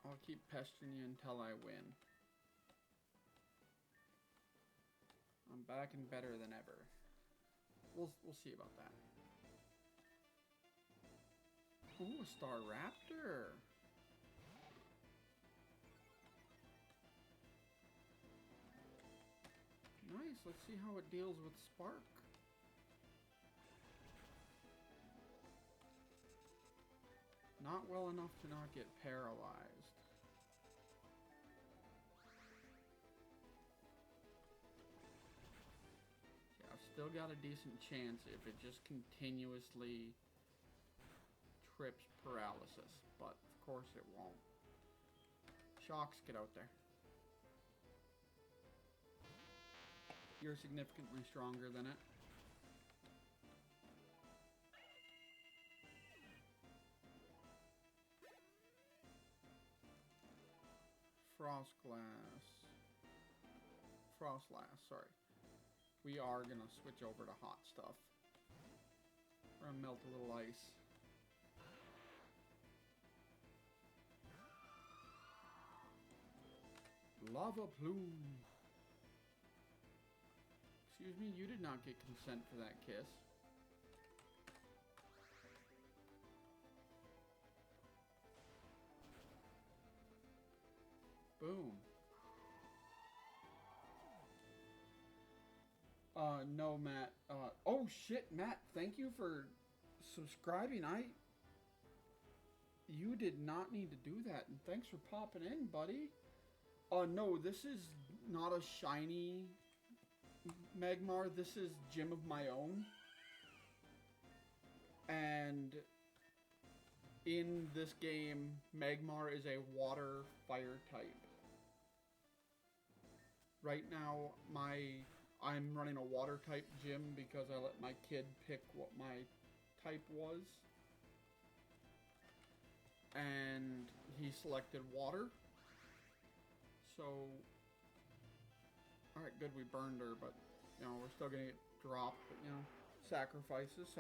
I'll keep pestering you until I win. I'm back and better than ever. We'll see about that. Ooh, a Staraptor. Ice. Let's see how it deals with Spark. Not well enough to not get paralyzed. Yeah, I've still got a decent chance if it just continuously trips paralysis, but of course it won't. Shocks, get out there. You're significantly stronger than it. Frostlass, sorry. We are gonna switch over to hot stuff. We're gonna melt a little ice. Lava plume. Excuse me, you did not get consent for that kiss. Boom. No, Matt. Oh shit, Matt, thank you for subscribing. You did not need to do that, and thanks for popping in, buddy. No, this is not a shiny Magmar. This is Gym of my own. And in this game, Magmar is a water fire type. Right now, I'm running a water type gym because I let my kid pick what my type was. And he selected water. So, alright, good, we burned her, but, you know, we're still gonna get dropped, but, you know, sacrifices.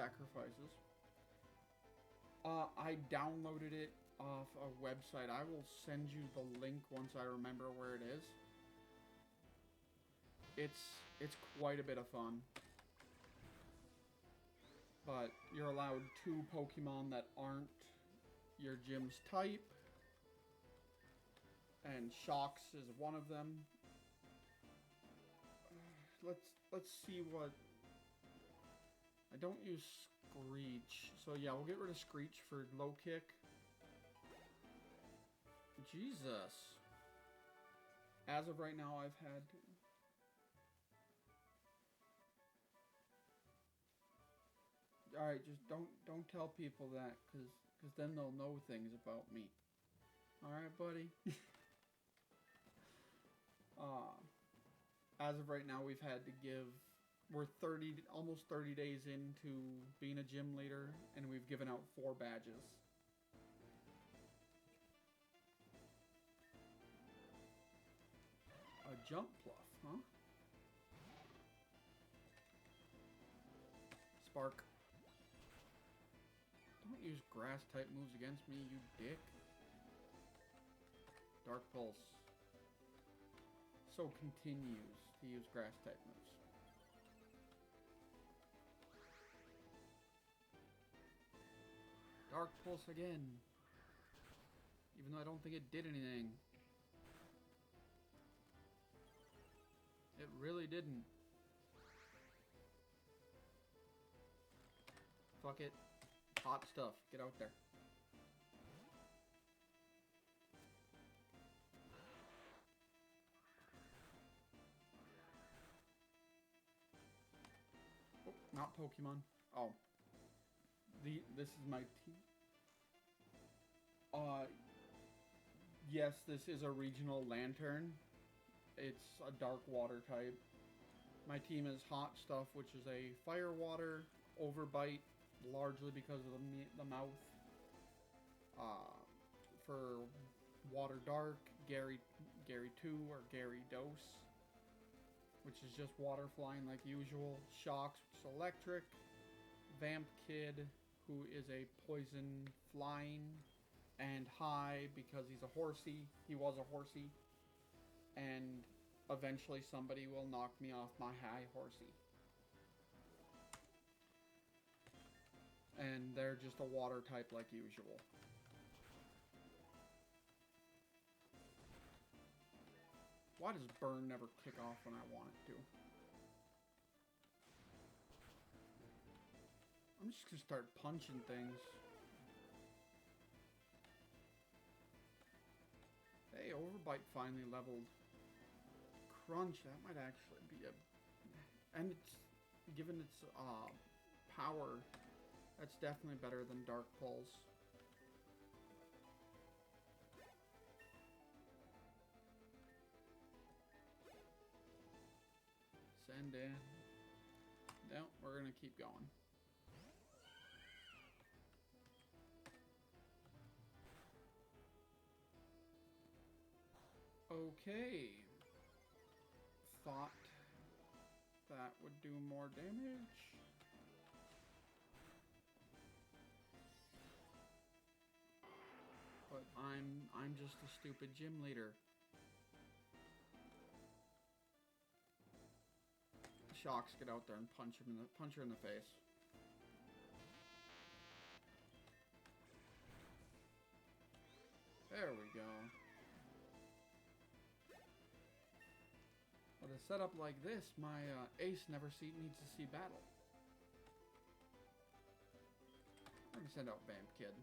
I downloaded it off a website. I will send you the link once I remember where it is. It's quite a bit of fun. But you're allowed 2 Pokemon that aren't your gym's type. And Shocks is one of them. Let's see what... I don't use Screech. So yeah, we'll get rid of Screech for low kick. Jesus. As of right now, I've had... Alright, just don't tell people that, cause then they'll know things about me. Alright, buddy? As of right now, we've had to give... We're almost 30 days into being a gym leader, and we've given out 4 badges. A jump pluff, huh? Spark. Don't use grass type moves against me, you dick. Dark Pulse. So continues to use grass type moves. Dark Pulse again. Even though I don't think it did anything. It really didn't. Fuck it. Hot stuff. Get out there. Oh, not Pokemon. Oh. This is my team. Yes, this is a regional Lantern. It's a dark water type. My team is Hot Stuff, which is a fire water overbite, largely because of the mouth. For Water Dark, Gary 2 or Gyarados, which is just water flying like usual. Shocks, which is electric. Vamp Kid, who is a poison flying. And High, because he's a horsey. He was a horsey. And eventually somebody will knock me off my high horsey. And they're just a water type like usual. Why does Burn never kick off when I want it to? I'm just gonna start punching things. Hey, Overbite finally leveled. Crunch, that might actually be a... And it's... Given its power, that's definitely better than Dark Pulse. Send in. No, we're gonna keep going. Okay. Thought that would do more damage. But I'm just a stupid gym leader. Shocks, get out there and punch her in the face. There we go. With a setup like this, my ace never needs to see battle. I'm gonna send out Vamp Kid.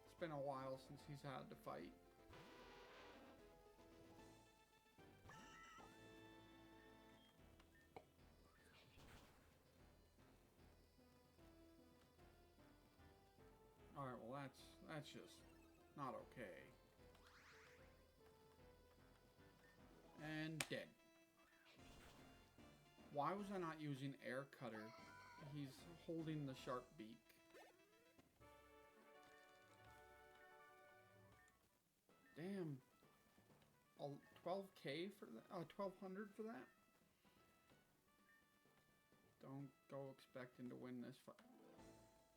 It's been a while since he's had to fight. Alright, well that's just not okay. And dead. Why was I not using Air Cutter? He's holding the sharp beak. Damn. 12k for that? 1200 for that? Don't go expecting to win this fight.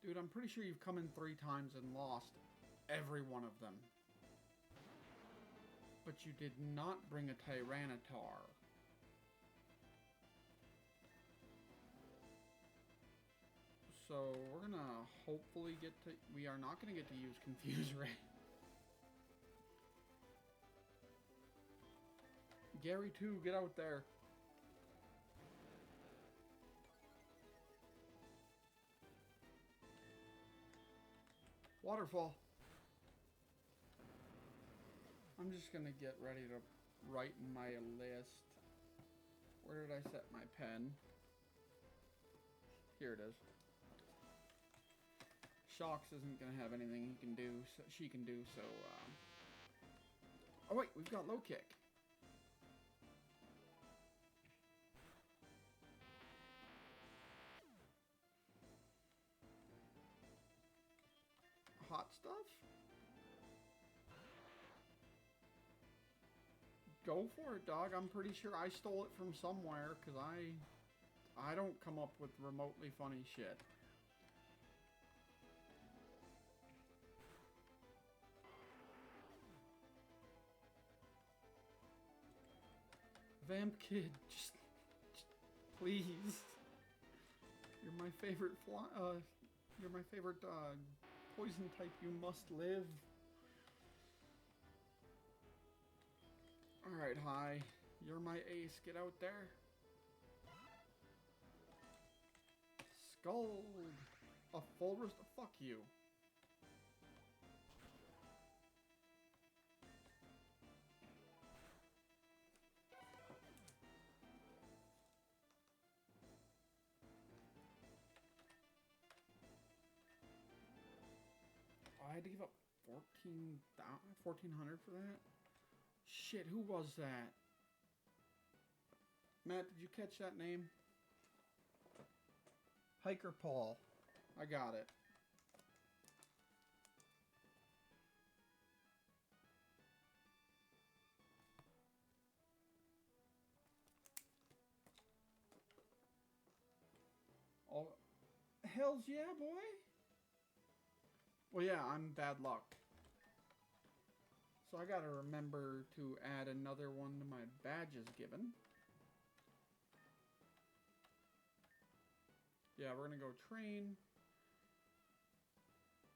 Dude, I'm pretty sure you've come in 3 times and lost every one of them. But you did not bring a Tyranitar. So, we're gonna hopefully get to... We are not gonna get to use Confuse Ray. Gary 2, get out there. Waterfall. I'm just gonna get ready to write in my list. Where did I set my pen? Here it is. Shocks isn't gonna have anything he can do, so she can do, so oh wait, we've got low kick. Hot stuff? Go for it, dog. I'm pretty sure I stole it from somewhere, because I don't come up with remotely funny shit. Vamp Kid, just please. You're my favorite you're my favorite poison type. You must live. Alright, hi. You're my ace. Get out there. Scald. A full rest. Fuck you. I had to give up 1400 for that? Shit, who was that? Matt, did you catch that name? Hiker Paul. I got it. Oh, hells yeah, boy. Well, yeah, I'm bad luck. So I gotta remember to add another one to my badges given. Yeah, we're gonna go train.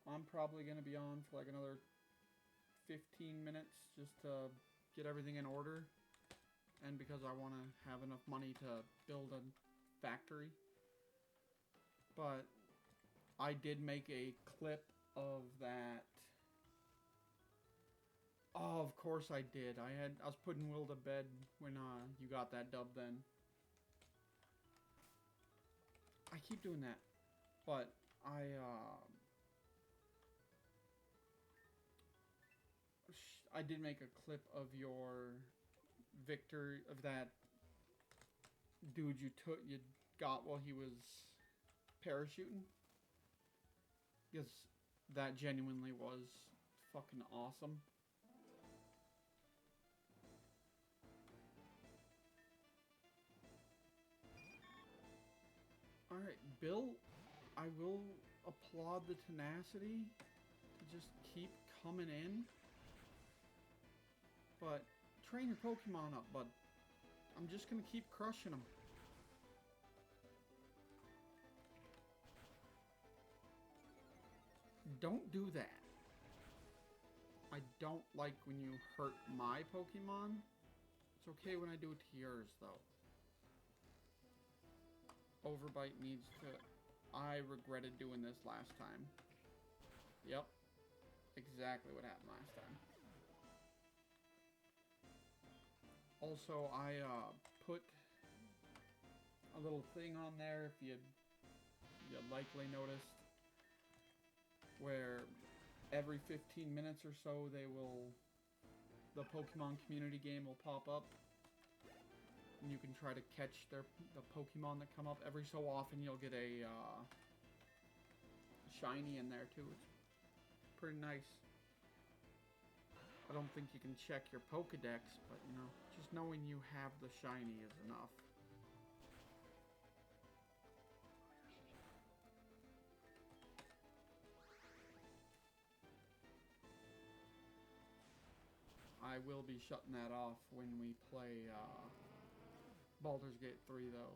I'm probably gonna be on for like another 15 minutes just to get everything in order. And because I want to have enough money to build a factory. But I did make a clip of that. Oh, of course I did. I was putting Will to bed when you got that dub then. I keep doing that. But I did make a clip of your victory of that dude you got while he was parachuting. Because that genuinely was fucking awesome. Alright, Bill, I will applaud the tenacity to just keep coming in. But train your Pokemon up, bud. I'm just gonna keep crushing them. Don't do that. I don't like when you hurt my Pokemon. It's okay when I do it to yours, though. Overbite needs to... I regretted doing this last time. Yep. Exactly what happened last time. Also, I put a little thing on there, if you likely noticed, where every 15 minutes or so the Pokemon community game will pop up. And you can try to catch the Pokemon that come up. Every so often you'll get a shiny in there too. It's pretty nice. I don't think you can check your Pokedex, but you know, just knowing you have the shiny is enough. I will be shutting that off when we play Baldur's Gate 3, though.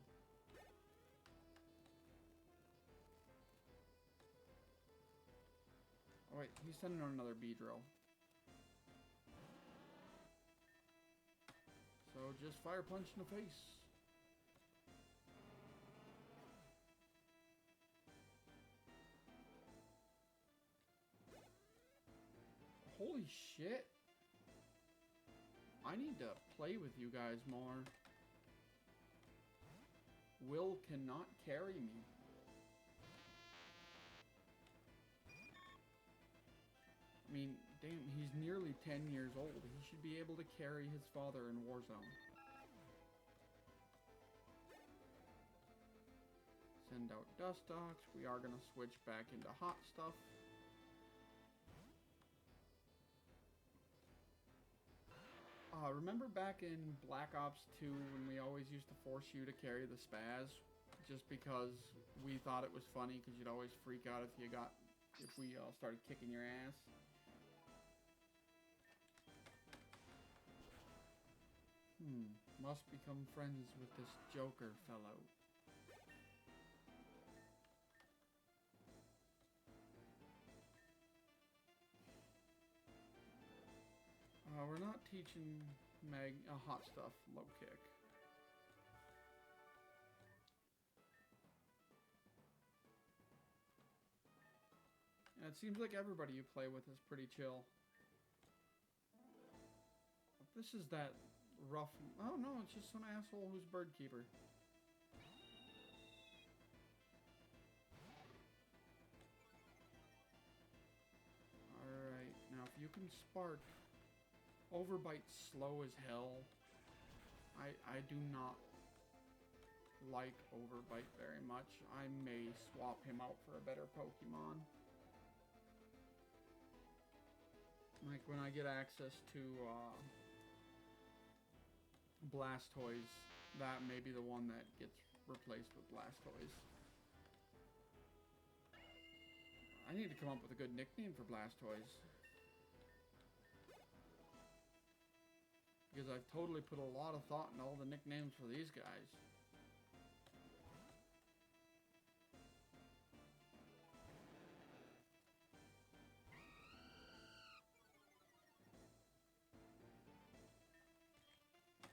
Oh, wait, he's sending out another Beedrill. So just Fire Punch in the face. Holy shit. I need to play with you guys more. Will cannot carry me. I mean, damn, he's nearly 10 years old. He should be able to carry his father in Warzone. Send out Dustox. We are going to switch back into hot stuff. Remember back in Black Ops 2 when we always used to force you to carry the Spaz? Just because we thought it was funny because you'd always freak out if we started kicking your ass. Must become friends with this Joker fellow. We're not teaching Meg hot stuff low kick. And it seems like everybody you play with is pretty chill. This is that rough... Oh no, it's just some asshole who's bird keeper. Alright, now if you can spark... Overbite's slow as hell. I do not like Overbite very much. I may swap him out for a better Pokemon. Like when I get access to Blastoise, that may be the one that gets replaced with Blastoise. I need to come up with a good nickname for Blastoise. Because I've totally put a lot of thought in all the nicknames for these guys.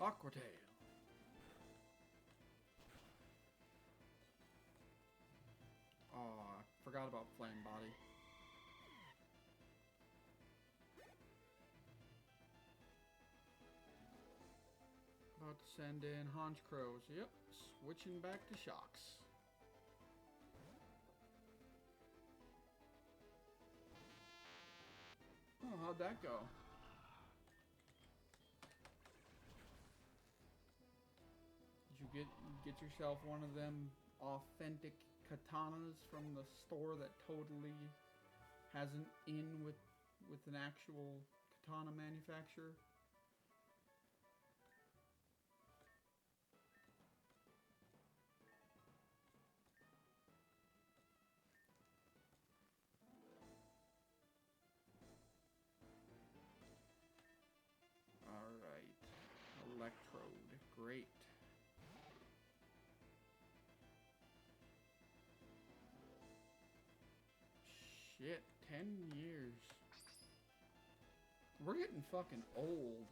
Aqua Tail. Oh, I forgot forgot about Flame Body. About to send in Honchkrows. Yep, switching back to Shocks. Oh, how'd that go? Did you get yourself one of them authentic katanas from the store that totally has an in with an actual katana manufacturer? Alright. Electrode. Great. Shit, 10 years. We're getting fucking old.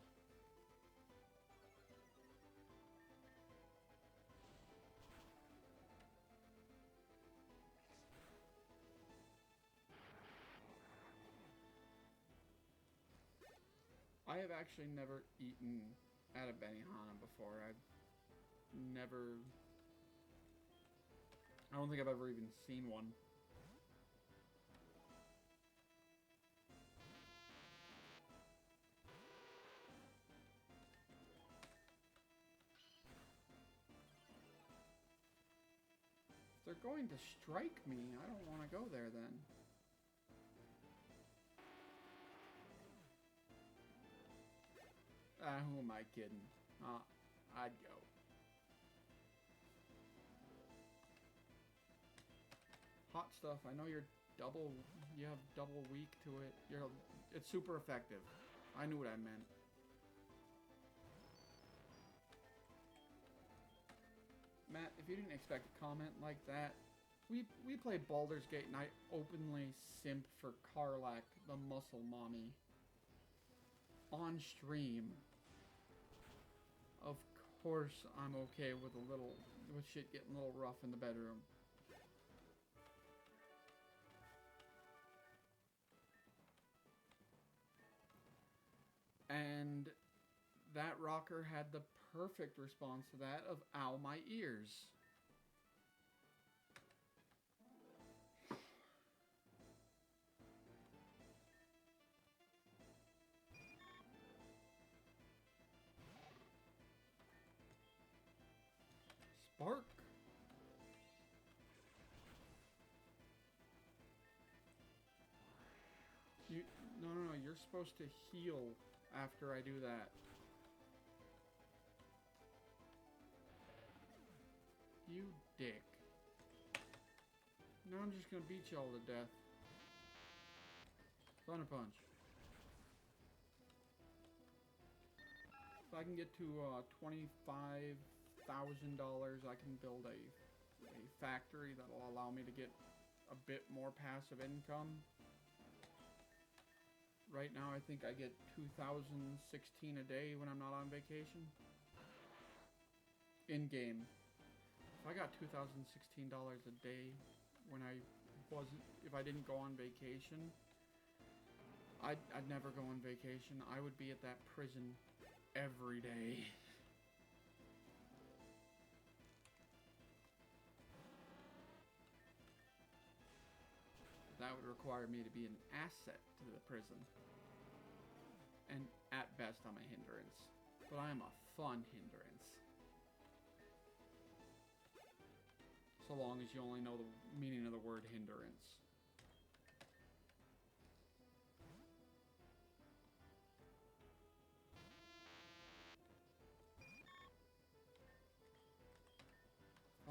I have actually never eaten at a Benihana before. I don't think I've ever even seen one. If they're going to strike me, I don't want to go there then. Who am I kidding? I'd go. Hot stuff. I know you have double weak to it. It's super effective. I knew what I meant. Matt, if you didn't expect a comment like that, we play Baldur's Gate and I openly simp for Karlach, the muscle mommy, on stream. Of course I'm okay with shit getting a little rough in the bedroom. And that rocker had the perfect response to that of, ow, my ears. Spark. No, you're supposed to heal after I do that. You dick. Now I'm just gonna beat y'all to death. Thunder Punch. If I can get to $25,000, I can build a factory that'll allow me to get a bit more passive income. Right now, I think I get $2,016 a day when I'm not on vacation. In game. If I got $2,016 a day when if I didn't go on vacation, I'd never go on vacation. I would be at that prison every day. That would require me to be an asset to the prison. And at best, I'm a hindrance. But I am a fun hindrance. So long as you only know the meaning of the word hindrance.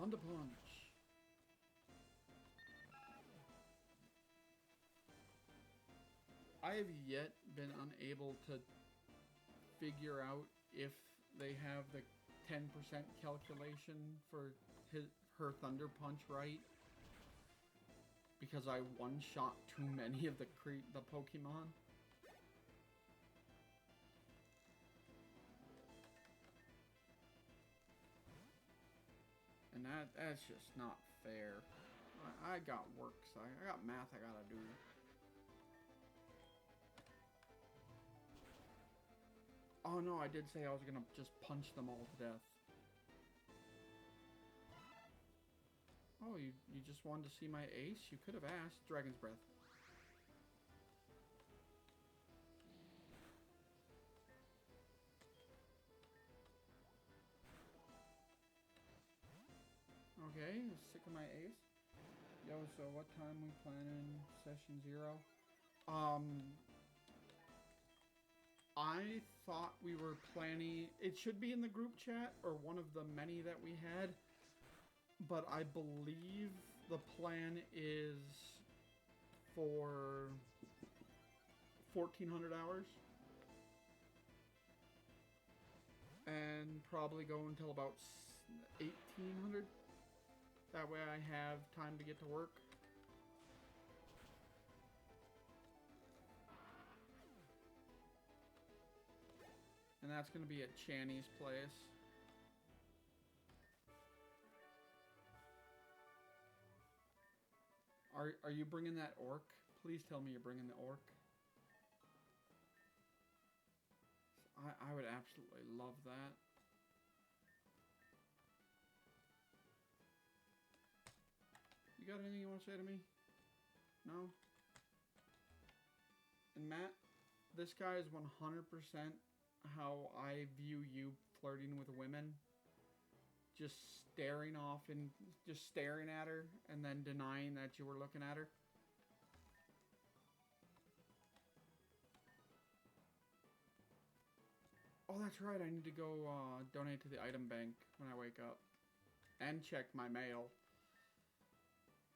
On the punch. I have yet been unable to figure out if they have the 10% calculation for her Thunder Punch right. Because I one-shot too many of the Pokemon. And that's just not fair. I got work, so I got math I gotta do. Oh no, I did say I was gonna just punch them all to death. Oh, you just wanted to see my ace? You could have asked. Dragon's Breath. Okay, sick of my ace. Yo, so what time we planning session 0? I thought we were planning... It should be in the group chat, or one of the many that we had. But I believe the plan is for 1,400 hours. And probably go until about 1,800. That way I have time to get to work. And that's going to be at Channy's place. Are you bringing that orc? Please tell me you're bringing the orc. I would absolutely love that. You got anything you want to say to me? No? And Matt, this guy is 100% how I view you flirting with women. Just staring off and just staring at her and then denying that you were looking at her. Oh, that's right. I need to go donate to the item bank when I wake up. And check my mail.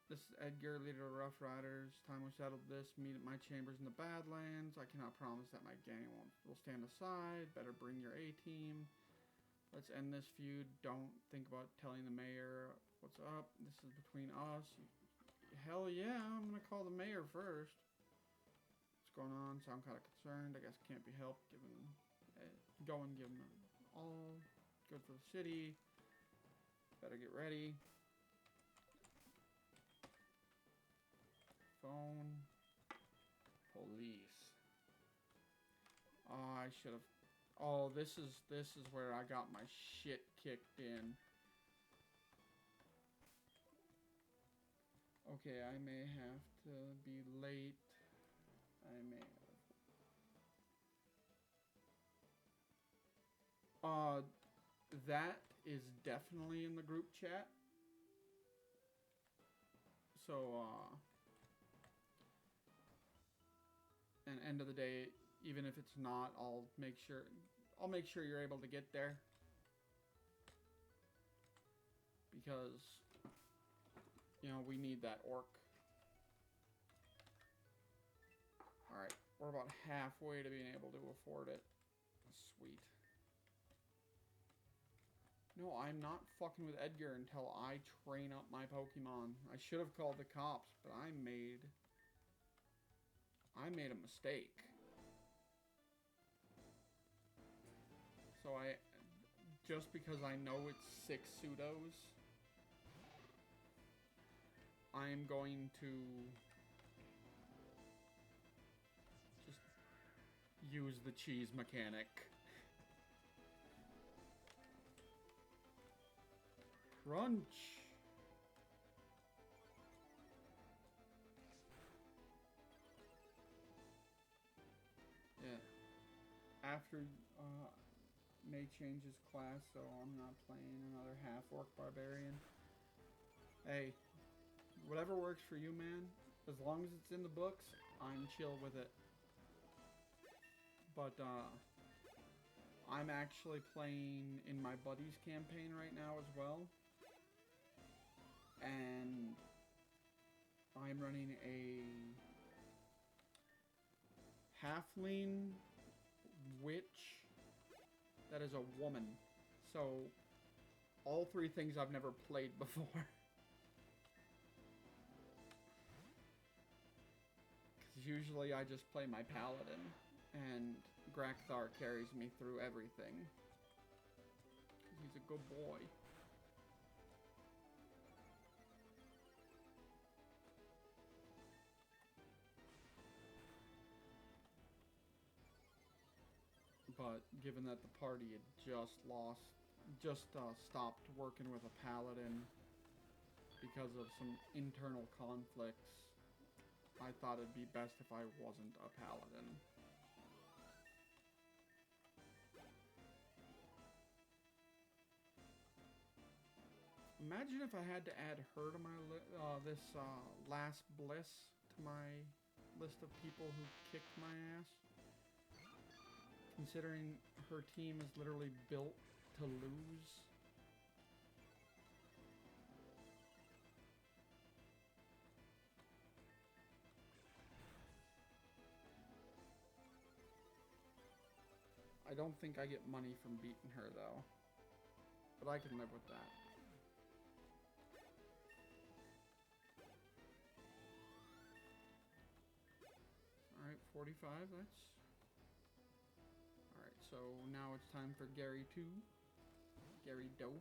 This is Edgar, leader of Rough Riders. Time we settled this. Meet at my chambers in the Badlands. I cannot promise that my gang will stand aside. Better bring your A-team. Let's end this feud. Don't think about telling the mayor what's up. This is between us. Hell yeah, I'm gonna call the mayor first. What's going on? So I'm kind of concerned. I guess can't be helped given... Go and give them all. Good for the city. Better get ready. Phone. Police. Oh, I should have... Oh, this is where I got my shit kicked in. Okay, I may have to be late. I may have... That is definitely in the group chat. So, and end of the day, even if it's not, I'll make sure you're able to get there. Because, you know, we need that orc. Alright, we're about halfway to being able to afford it. Sweet. No, I'm not fucking with Edgar until I train up my Pokemon. I should have called the cops, but I made a mistake. So just because I know it's 6 pseudos, I'm going to just use the cheese mechanic. Crunch. Yeah. After May changes class, so I'm not playing another half-orc barbarian. Hey, whatever works for you, man. As long as it's in the books, I'm chill with it. But I'm actually playing in my buddy's campaign right now as well. And I'm running a halfling witch that is a woman. So, all 3 things I've never played before. Because usually I just play my paladin, and Grakthar carries me through everything. He's a good boy. but given that the party had just stopped working with a paladin because of some internal conflicts, I thought it'd be best if I wasn't a paladin. Imagine if I had to add her to my last bliss to my list of people who kicked my ass. Considering her team is literally built to lose. I don't think I get money from beating her though. But I can live with that. Alright, 45, that's... Alright, so now it's time for Gary 2. Gary Dose.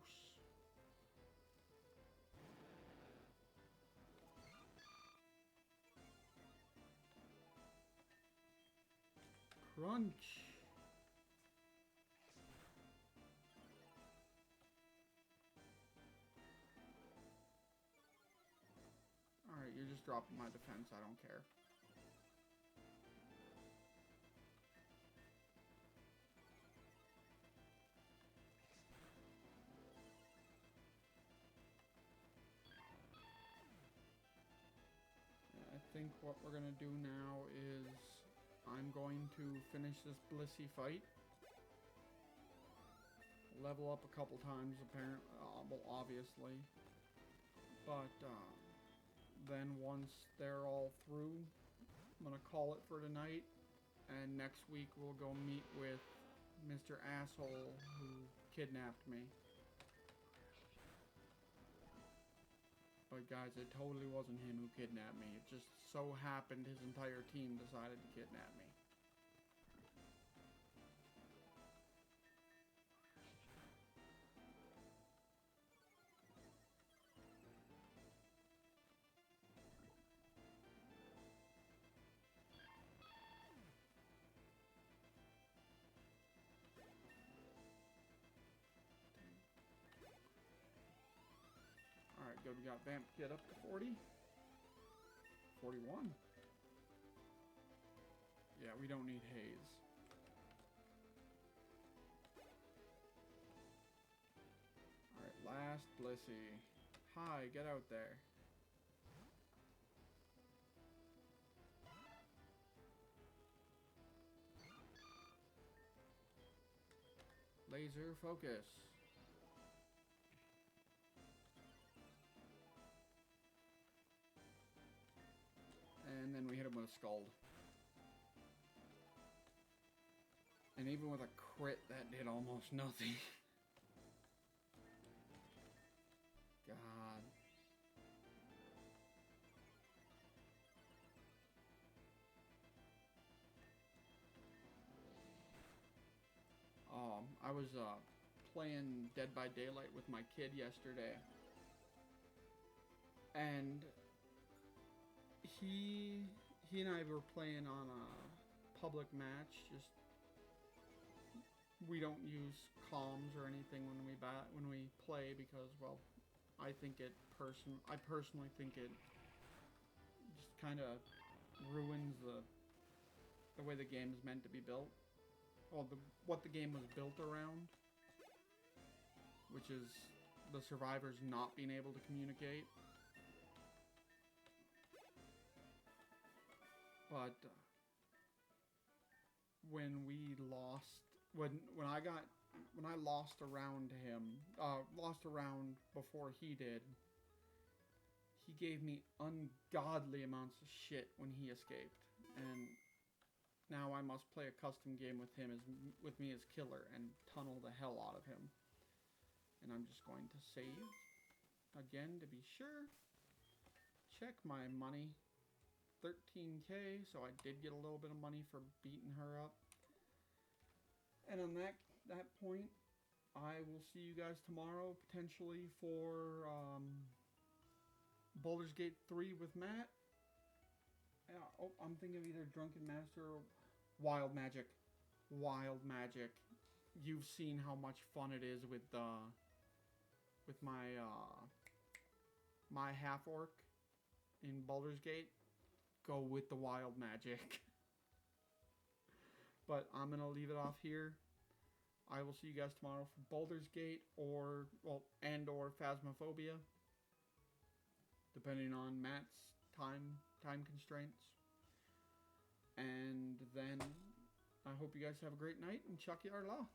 Crunch. Alright, you're just dropping my defense, I don't care. I think what we're gonna do now is I'm going to finish this Blissey fight. Level up a couple times, apparently, well, obviously. But then once they're all through, I'm gonna call it for tonight. And next week we'll go meet with Mr. Asshole who kidnapped me. But guys, it totally wasn't him who kidnapped me. It just so happened his entire team decided to kidnap me. Alright, good. We got Vamp Kid up to 40. 41. Yeah, we don't need Haze. Alright, last Blissey. Hi, get out there. Laser focus. And then we hit him with a Scald. And even with a crit, that did almost nothing. God. I was playing Dead by Daylight with my kid yesterday. And he and I were playing on a public match. Just we don't use comms or anything when we play because, well, I personally think it just kind of ruins the way the game is meant to be built. Well, what the game was built around, which is the survivors not being able to communicate. But when I lost around him, lost around before he did, he gave me ungodly amounts of shit when he escaped, and now I must play a custom game with me as killer and tunnel the hell out of him. And I'm just going to save again to be sure. Check my money. 13k, so I did get a little bit of money for beating her up. And on that point, I will see you guys tomorrow, potentially for Baldur's Gate 3 with Matt. I'm thinking of either Drunken Master or Wild Magic. wild magic. You've seen how much fun it is with my my half orc in Baldur's Gate. Go with the wild magic. But I'm gonna leave it off here. I will see you guys tomorrow for Baldur's Gate or Phasmophobia, depending on Matt's time constraints. And then I hope you guys have a great night and Chucky Arla.